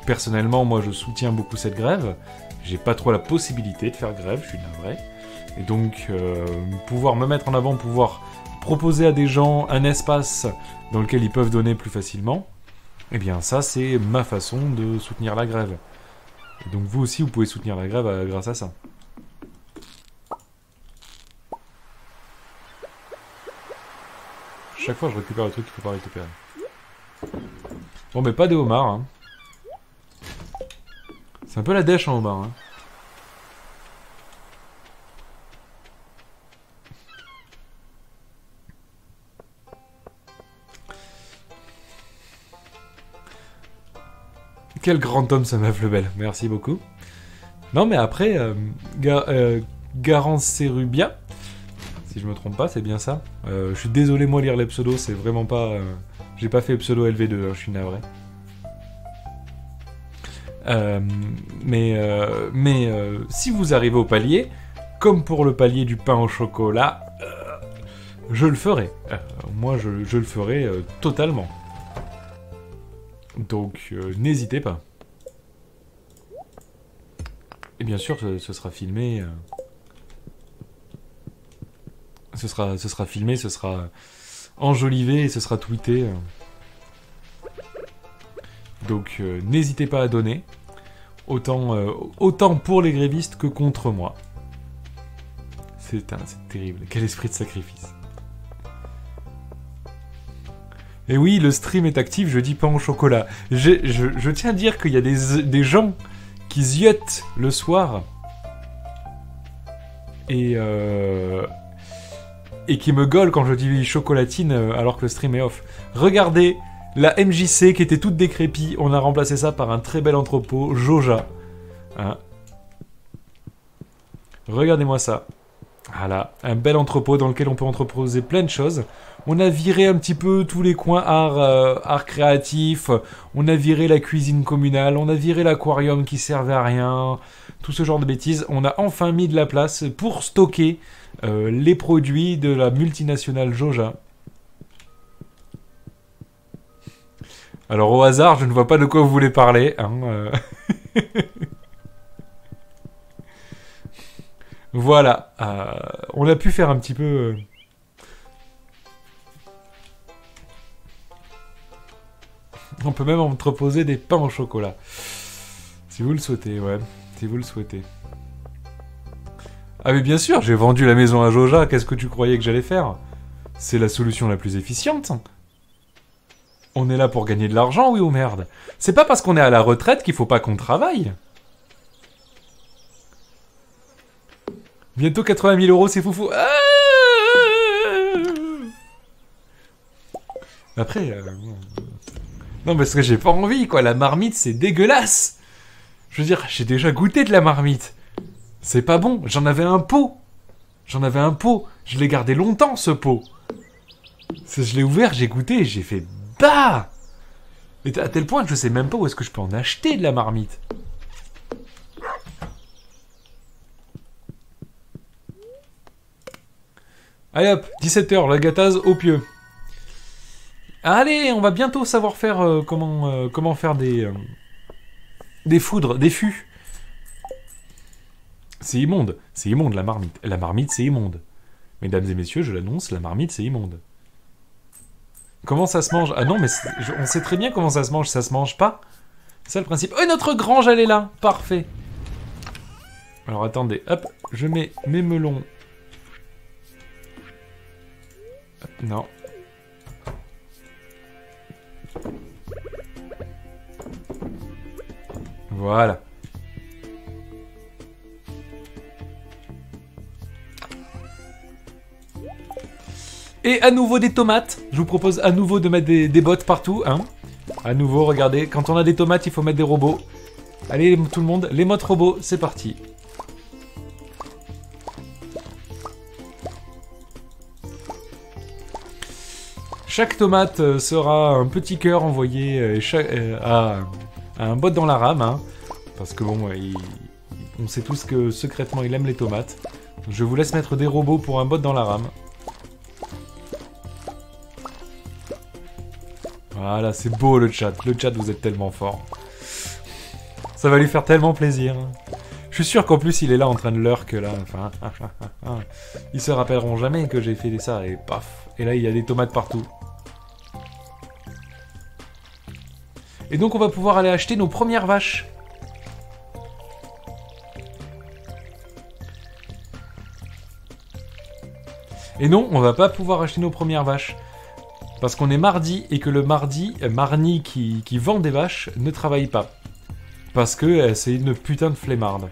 Personnellement, moi, je soutiens beaucoup cette grève. J'ai pas trop la possibilité de faire grève, je suis navré. Et donc, pouvoir me mettre en avant, pouvoir proposer à des gens un espace dans lequel ils peuvent donner plus facilement, eh bien ça, c'est ma façon de soutenir la grève. Et donc vous aussi, vous pouvez soutenir la grève grâce à ça. Chaque fois, je récupère le truc qu'il faut pas récupérer. Bon, mais pas des homards, hein. C'est un peu la dèche en homard, hein. Quel grand homme ce meuf, le bel. Merci beaucoup. Non, mais après, Garance Serubia, si je me trompe pas, c'est bien ça. Je suis désolé, moi, lire les pseudos, c'est vraiment pas... j'ai pas fait pseudo LV2, je suis navré. Si vous arrivez au palier, comme pour le palier du pain au chocolat, je le ferai. Moi, je le ferai totalement. Donc, n'hésitez pas. Et bien sûr, ce sera filmé. Ce sera filmé, ce sera enjolivé et ce sera tweeté. Donc, n'hésitez pas à donner. Autant pour les grévistes que contre moi. C'est terrible. Quel esprit de sacrifice. Et oui, le stream est actif, je dis pain au chocolat. Je tiens à dire qu'il y a des gens qui ziotent le soir et qui me gueulent quand je dis chocolatine alors que le stream est off. Regardez, la MJC qui était toute décrépie, on a remplacé ça par un très bel entrepôt, Joja. Hein. Regardez-moi ça. Voilà, un bel entrepôt dans lequel on peut entreposer plein de choses. On a viré un petit peu tous les coins art créatif, on a viré la cuisine communale, on a viré l'aquarium qui servait à rien, tout ce genre de bêtises. On a enfin mis de la place pour stocker les produits de la multinationale Joja. Alors au hasard, je ne vois pas de quoi vous voulez parler. Hein, Voilà, on a pu faire un petit peu... On peut même entreposer des pains au chocolat. Si vous le souhaitez, ouais. Si vous le souhaitez. Ah mais bien sûr, j'ai vendu la maison à Joja, qu'est-ce que tu croyais que j'allais faire? C'est la solution la plus efficiente. On est là pour gagner de l'argent, oui ou merde? C'est pas parce qu'on est à la retraite qu'il faut pas qu'on travaille. Bientôt 80 000 €, c'est foufou. Ah après... Non, parce que j'ai pas envie, quoi. La marmite, c'est dégueulasse. Je veux dire, j'ai déjà goûté de la marmite. C'est pas bon. J'en avais un pot. Je l'ai gardé longtemps, ce pot. Je l'ai ouvert, j'ai goûté, j'ai fait... Bah! Et à tel point que je sais même pas où est-ce que je peux en acheter de la marmite. Allez hop, 17 h, la gâtase au pieu. Allez, on va bientôt savoir faire comment faire des Des foudres, des fûts. C'est immonde la marmite. La marmite, c'est immonde. Mesdames et messieurs, je l'annonce, la marmite, c'est immonde. Comment ça se mange? Ah non, mais on sait très bien comment ça se mange pas. C'est ça le principe. Oh, notre grange, elle est là. Parfait. Alors attendez, hop, je mets mes melons. Hop, non. Voilà. Et à nouveau des tomates. Je vous propose à nouveau de mettre des bottes partout. Hein. À nouveau, regardez, quand on a des tomates, il faut mettre des robots. Allez, tout le monde, les mottes robots, c'est parti. Chaque tomate sera un petit cœur envoyé à un bot dans la rame. Hein, parce que bon, on sait tous que secrètement il aime les tomates. Je vous laisse mettre des robots pour un bot dans la rame. Voilà, c'est beau le chat. Le chat, vous êtes tellement fort. Ça va lui faire tellement plaisir. Je suis sûr qu'en plus, il est là en train de lurk, là. Enfin, ils se rappelleront jamais que j'ai fait ça, et paf. Et là, il y a des tomates partout. Et donc, on va pouvoir aller acheter nos premières vaches. Et non, on va pas pouvoir acheter nos premières vaches. Parce qu'on est mardi et que le mardi, Marnie qui vend des vaches ne travaille pas. Parce que c'est une putain de flemmarde.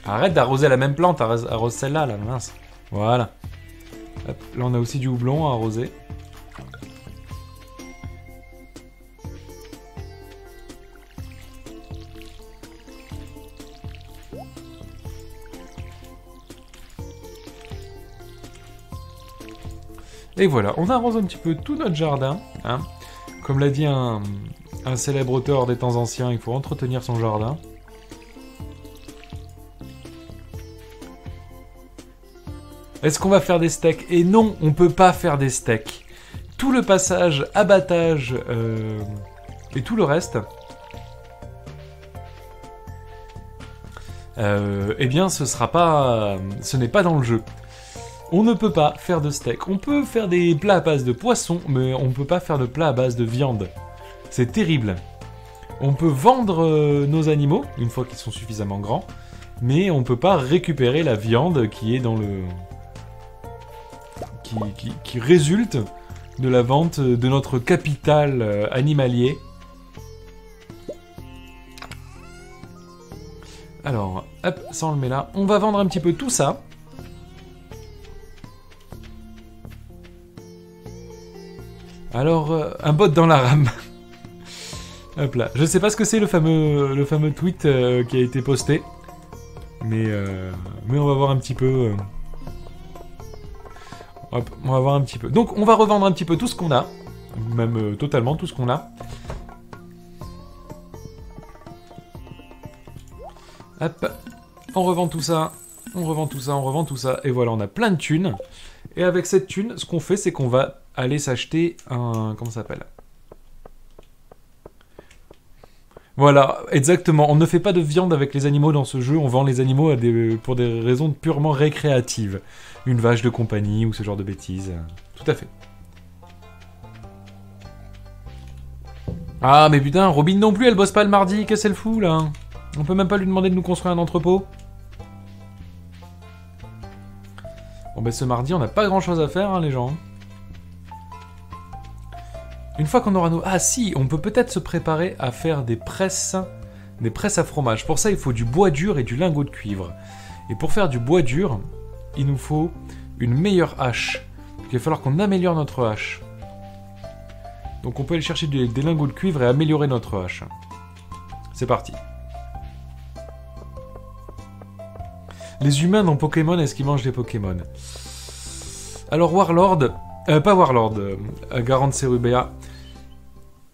Arrête d'arroser la même plante, arrose celle-là, là, mince. Voilà. Hop, là on a aussi du houblon à arroser. Et voilà, on arrose un petit peu tout notre jardin. Hein. Comme l'a dit un célèbre auteur des temps anciens, il faut entretenir son jardin. Est-ce qu'on va faire des steaks? Et non, on peut pas faire des steaks. Tout le passage, abattage et tout le reste, eh bien ce n'est pas dans le jeu. On ne peut pas faire de steak. On peut faire des plats à base de poisson, mais on ne peut pas faire de plats à base de viande. C'est terrible. On peut vendre nos animaux, une fois qu'ils sont suffisamment grands, mais on ne peut pas récupérer la viande qui est dans le... qui résulte de la vente de notre capital animalier. Alors, hop, ça on le met là. On va vendre un petit peu tout ça. Alors, un bot dans la rame. Hop là. Je sais pas ce que c'est le fameux tweet qui a été posté. Mais on va voir un petit peu... Hop, on va voir un petit peu. Donc, on va revendre un petit peu tout ce qu'on a. Même totalement tout ce qu'on a. Hop. On revend tout ça. On revend tout ça, on revend tout ça. Et voilà, on a plein de thunes. Et avec cette thune, ce qu'on fait, c'est qu'on va aller s'acheter un... Comment ça s'appelle? Voilà, exactement. On ne fait pas de viande avec les animaux dans ce jeu. On vend les animaux pour des raisons purement récréatives. Une vache de compagnie ou ce genre de bêtises. Tout à fait. Ah, mais putain, Robin non plus, elle bosse pas le mardi. Qu'est-ce qu'elle fout, là? On peut même pas lui demander de nous construire un entrepôt? Bon, ben ce mardi, on n'a pas grand-chose à faire, hein, les gens. Une fois qu'on aura nos... Ah si, on peut peut-être se préparer à faire des presses à fromage. Pour ça, il faut du bois dur et du lingot de cuivre. Et pour faire du bois dur, il nous faut une meilleure hache. Donc, il va falloir qu'on améliore notre hache. Donc on peut aller chercher des lingots de cuivre et améliorer notre hache. C'est parti. Les humains dans Pokémon, est-ce qu'ils mangent des Pokémon? Alors Warlord... pas Warlord, Garant Cerubea.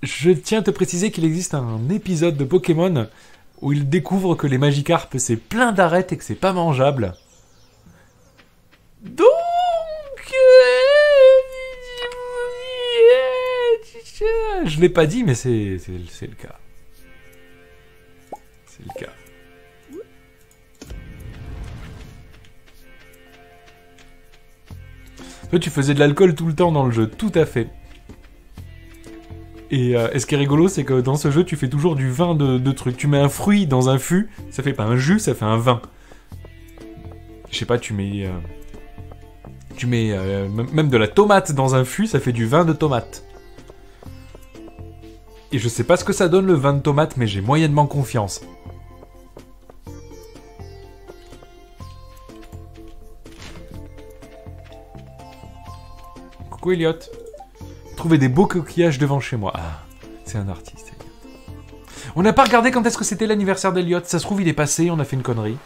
Je tiens à te préciser qu'il existe un épisode de Pokémon où il découvre que les Magikarp c'est plein d'arêtes et que c'est pas mangeable. Donc... Je l'ai pas dit, mais c'est le cas. C'est le cas. Toi, tu faisais de l'alcool tout le temps dans le jeu, tout à fait. Et ce qui est rigolo, c'est que dans ce jeu, tu fais toujours du vin de trucs. Tu mets un fruit dans un fût, ça fait pas un jus, ça fait un vin. Je sais pas, tu mets même de la tomate dans un fût, ça fait du vin de tomate. Et je sais pas ce que ça donne le vin de tomate, mais j'ai moyennement confiance. Coucou Elliot. Trouver des beaux coquillages devant chez moi. Ah, c'est un artiste. On n'a pas regardé quand est-ce que c'était l'anniversaire d'Elliot. Ça se trouve, il est passé, on a fait une connerie.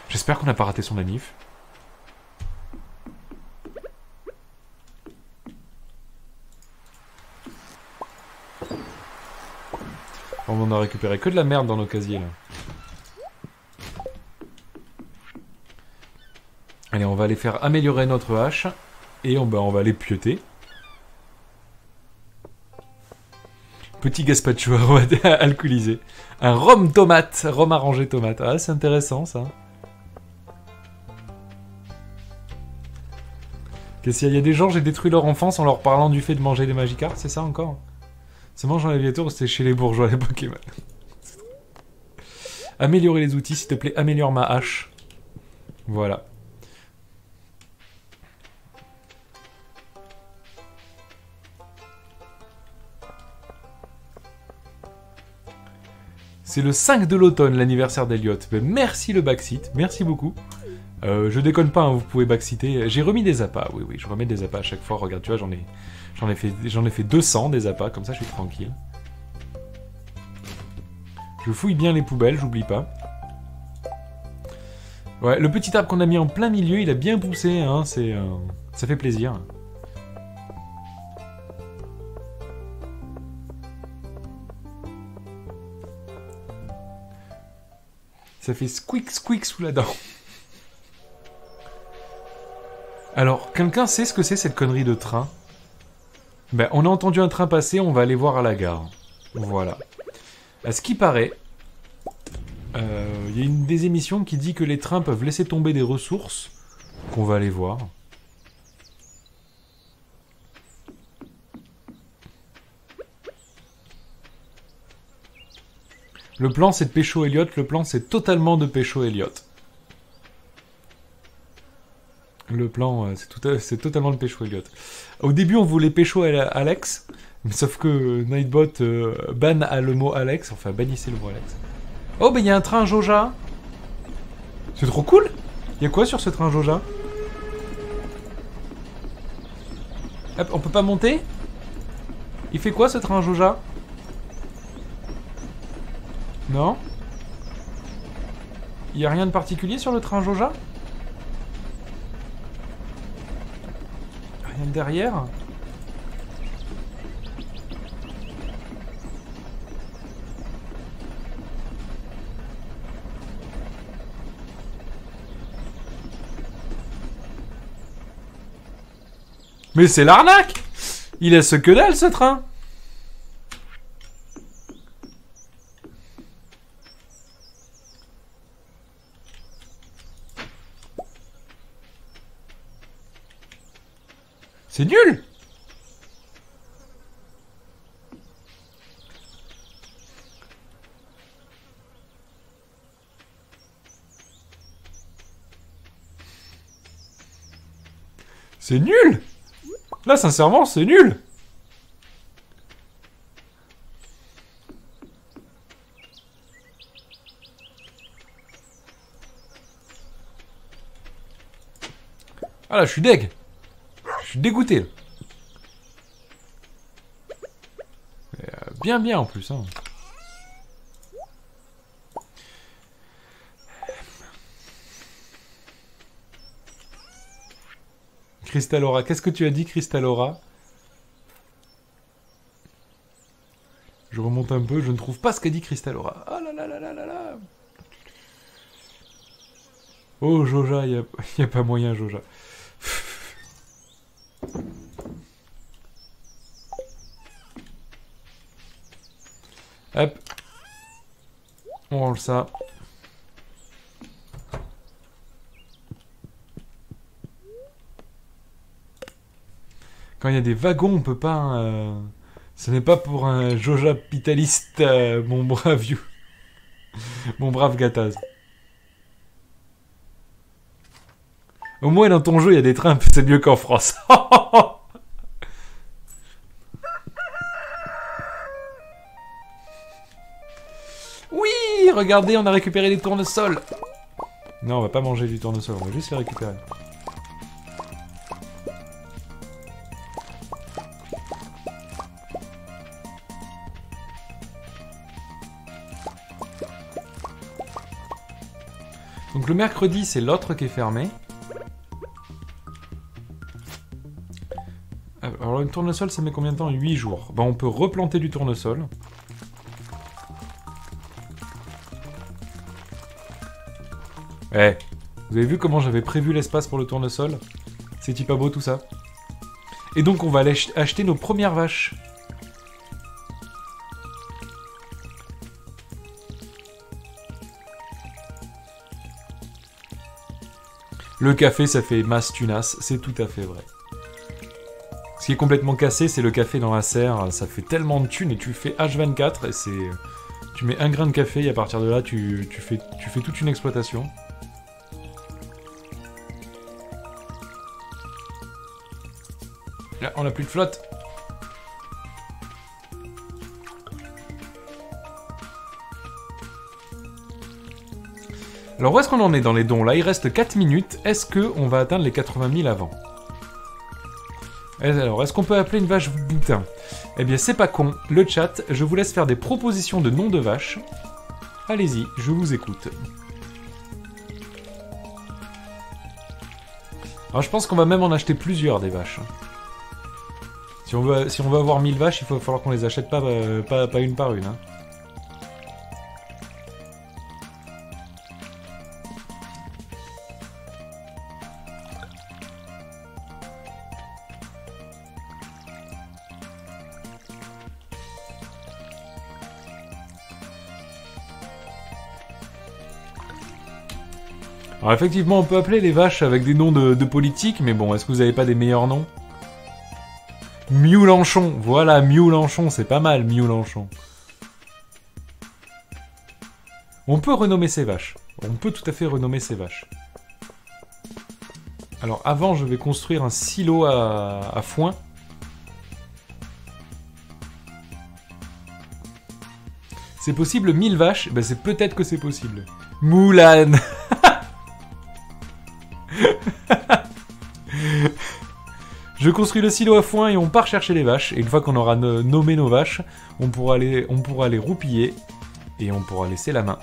J'espère qu'on n'a pas raté son anniv. On en a récupéré que de la merde dans nos casiers, là. Allez, on va aller faire améliorer notre hache. Et on va aller pioter. Petit gazpacho alcoolisé. Un rhum tomate. Rhum arrangé tomate. Ah, c'est intéressant, ça. Qu'est-ce qu'il y a des gens, j'ai détruit leur enfance en leur parlant du fait de manger des Magikarp, c'est ça encore? C'est mange en aviateur ou c'était chez les bourgeois les Pokémon? Améliorer les outils, s'il te plaît, améliore ma hache. Voilà. C'est le 5 de l'automne, l'anniversaire d'Elliot. Ben, merci le backseat, merci beaucoup. Je déconne pas, hein, vous pouvez backseater. J'ai remis des appâts, oui, je remets des appâts à chaque fois. Regarde, tu vois, j'en ai fait 200 des appâts, comme ça je suis tranquille. Je fouille bien les poubelles, j'oublie pas. Ouais, le petit arbre qu'on a mis en plein milieu, il a bien poussé, hein, ça fait plaisir. Ça fait squeak squeak sous la dent. Alors, quelqu'un sait ce que c'est cette connerie de train? Ben, on a entendu un train passer, on va aller voir à la gare. Voilà. À ce qui paraît, y a une des émissions qui dit que les trains peuvent laisser tomber des ressources qu'on va aller voir. Le plan c'est de pécho Elliot, le plan c'est totalement de pécho Elliot. Le plan c'est totalement de pécho Elliot. Au début on voulait pécho Alex, mais sauf que Nightbot ban à le mot Alex, enfin bannissez le mot Alex. Oh bah il y a un train Joja. C'est trop cool. Il y a quoi sur ce train Joja? Hop, on peut pas monter? Il fait quoi ce train Joja? Non? Il y a rien de particulier sur le train Joja? Rien de derrière? Mais c'est l'arnaque! Il laisse que dalle ce train! C'est nul! C'est nul! Là, sincèrement, c'est nul! Ah là, je suis deg! Je suis dégoûté. Bien en plus. Hein. Crystalora, qu'est-ce que tu as dit, Crystalora? Je remonte un peu, je ne trouve pas ce qu'a dit Crystalora. Ah là là là là là là. Oh Joja, y a pas moyen Joja. Hop. On range ça. Quand il y a des wagons, on peut pas... Ce n'est pas pour un Joja capitaliste, mon brave you. Mon brave Gataz. Au moins dans ton jeu, il y a des trains, c'est mieux qu'en France. Oui, regardez, on a récupéré les tournesols. Non, on va pas manger du tournesol, on va juste les récupérer. Donc le mercredi, c'est l'autre qui est fermé. Alors le tournesol, ça met combien de temps? 8 jours. Ben, on peut replanter du tournesol. Eh, vous avez vu comment j'avais prévu l'espace pour le tournesol? C'est-il pas beau tout ça? Et donc on va aller acheter nos premières vaches. Le café, ça fait masse tunasse, c'est tout à fait vrai. Ce qui est complètement cassé, c'est le café dans la serre. Ça fait tellement de thunes et tu fais H24 et c'est... Tu mets un grain de café et à partir de là, tu fais toute une exploitation. Là, on n'a plus de flotte. Alors où est-ce qu'on en est dans les dons? Là, il reste 4 minutes. Est-ce qu'on va atteindre les 80 000 avant? Alors, est-ce qu'on peut appeler une vache boutin? Eh bien, c'est pas con. Le chat, je vous laisse faire des propositions de noms de vaches. Allez-y, je vous écoute. Alors, je pense qu'on va même en acheter plusieurs des vaches. Si on veut avoir 1000 vaches, il va falloir qu'on les achète pas une par une. Hein. Alors effectivement, on peut appeler les vaches avec des noms de politiques, mais bon, est-ce que vous avez pas des meilleurs noms? Mioulanchon, voilà, Mioulanchon, c'est pas mal, Mioulanchon. On peut renommer ces vaches. On peut tout à fait renommer ces vaches. Alors avant, je vais construire un silo à foin. C'est possible 1000 vaches? Ben c'est peut-être que c'est possible. Moulin. Je construis le silo à foin et on part chercher les vaches. Et une fois qu'on aura nommé nos vaches, on pourra les roupiller et on pourra laisser la main.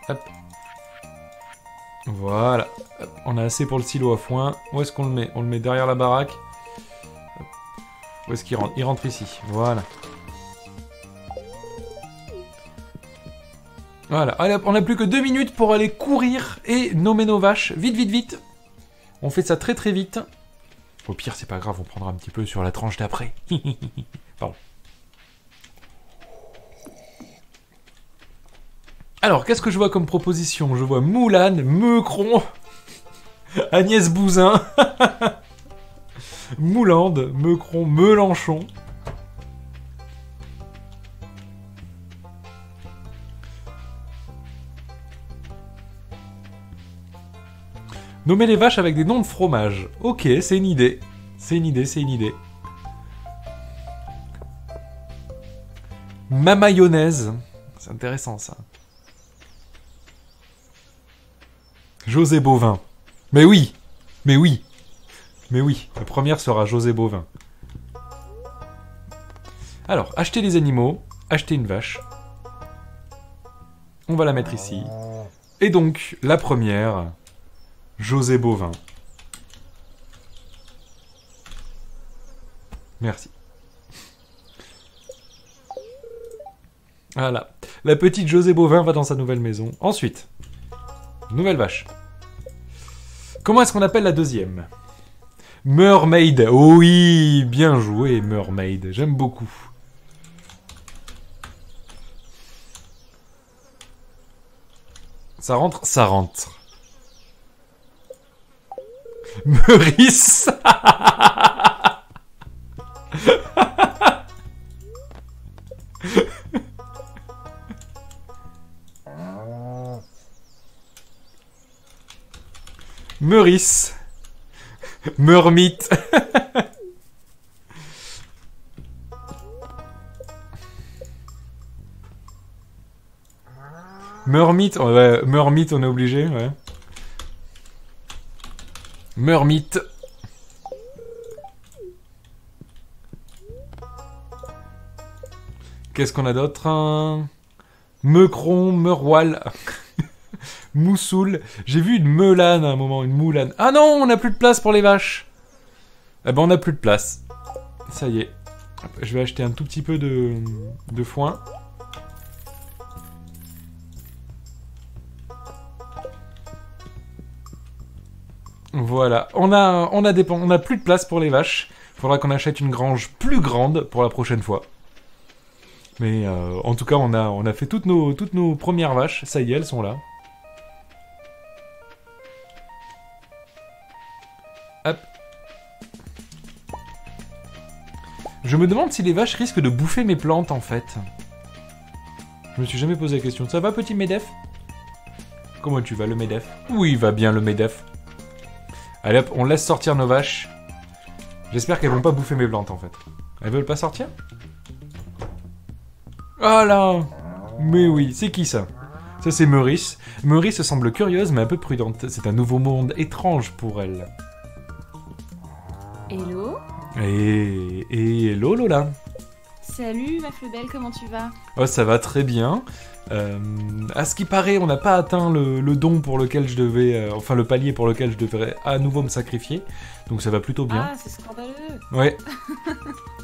Hop. Voilà. Hop. On a assez pour le silo à foin. Où est-ce qu'on le met? On le met derrière la baraque. Hop. Où est-ce qu'il rentre? Il rentre ici. Voilà. Voilà, allez, on n'a plus que 2 minutes pour aller courir et nommer nos vaches. Vite, vite, vite. On fait ça très très vite. Au pire, c'est pas grave, on prendra un petit peu sur la tranche d'après. Pardon. Alors, qu'est-ce que je vois comme proposition? Je vois Moulin, Meucron, Agnès Buzyn, Moulande, Meucron, Mélenchon. Nommer les vaches avec des noms de fromage. Ok, c'est une idée. C'est une idée, c'est une idée. Ma mayonnaise. C'est intéressant, ça. José Bovin. Mais oui. Mais oui. Mais oui. La première sera José Bovin. Alors, acheter les animaux. Acheter une vache. On va la mettre ici. Et donc, la première... José Bovin. Merci. Voilà. La petite José Bovin va dans sa nouvelle maison. Ensuite, nouvelle vache. Comment est-ce qu'on appelle la deuxième? Mermaid. Oh oui, bien joué, Mermaid. J'aime beaucoup. Ça rentre? Ça rentre. Meurice. Meurice. Meurmite. Meurmite, ouais, Meurmite, on est obligé, ouais. Meurmite. Qu'est-ce qu'on a d'autre? Meucron, Meurwal. Moussoul. J'ai vu une meulane à un moment, une moulane. Ah non, on n'a plus de place pour les vaches. Eh ben, on n'a plus de place. Ça y est. Je vais acheter un tout petit peu de foin. Voilà. On a plus de place pour les vaches. Faudra qu'on achète une grange plus grande pour la prochaine fois. Mais en tout cas, on a fait toutes nos premières vaches. Ça y est, elles sont là. Hop. Je me demande si les vaches risquent de bouffer mes plantes, en fait. Je me suis jamais posé la question. Ça va, petit Medef? Comment tu vas, le Medef? Oui, il va bien, le Medef. Allez hop, on laisse sortir nos vaches. J'espère qu'elles vont pas bouffer mes plantes, en fait. Elles veulent pas sortir? Ah là! Mais oui, c'est qui, ça? Ça, c'est Meurice. Meurice semble curieuse, mais un peu prudente. C'est un nouveau monde étrange pour elle. Hello. Et hello Lola. Salut ma fleur belle, comment tu vas? Oh, ça va très bien. À ce qui paraît, on n'a pas atteint le don pour lequel je devais... enfin, le palier pour lequel je devrais à nouveau me sacrifier. Donc ça va plutôt bien. Ah, c'est scandaleux. Ouais.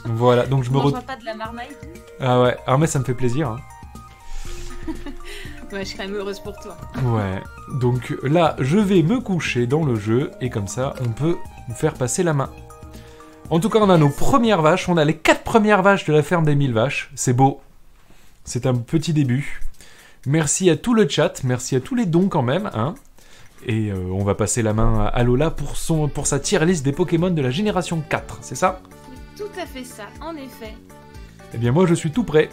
Voilà, donc je me retrouve pas de la marmaille. Ah ouais, ah mais ça me fait plaisir. Hein. Ouais, je serais même heureuse pour toi. Ouais, donc là, je vais me coucher dans le jeu, et comme ça, on peut nous faire passer la main. En tout cas, on a nos premières vaches, on a les 4 premières vaches de la ferme des 1000 vaches. C'est beau. C'est un petit début. Merci à tout le chat, merci à tous les dons quand même, hein. Et on va passer la main à Lola pour sa tier list des Pokémon de la génération 4, c'est ça? C'est tout à fait ça, en effet. Eh bien moi je suis tout prêt.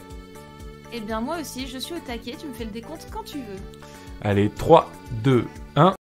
Eh bien moi aussi, je suis au taquet, tu me fais le décompte quand tu veux. Allez, 3, 2, 1...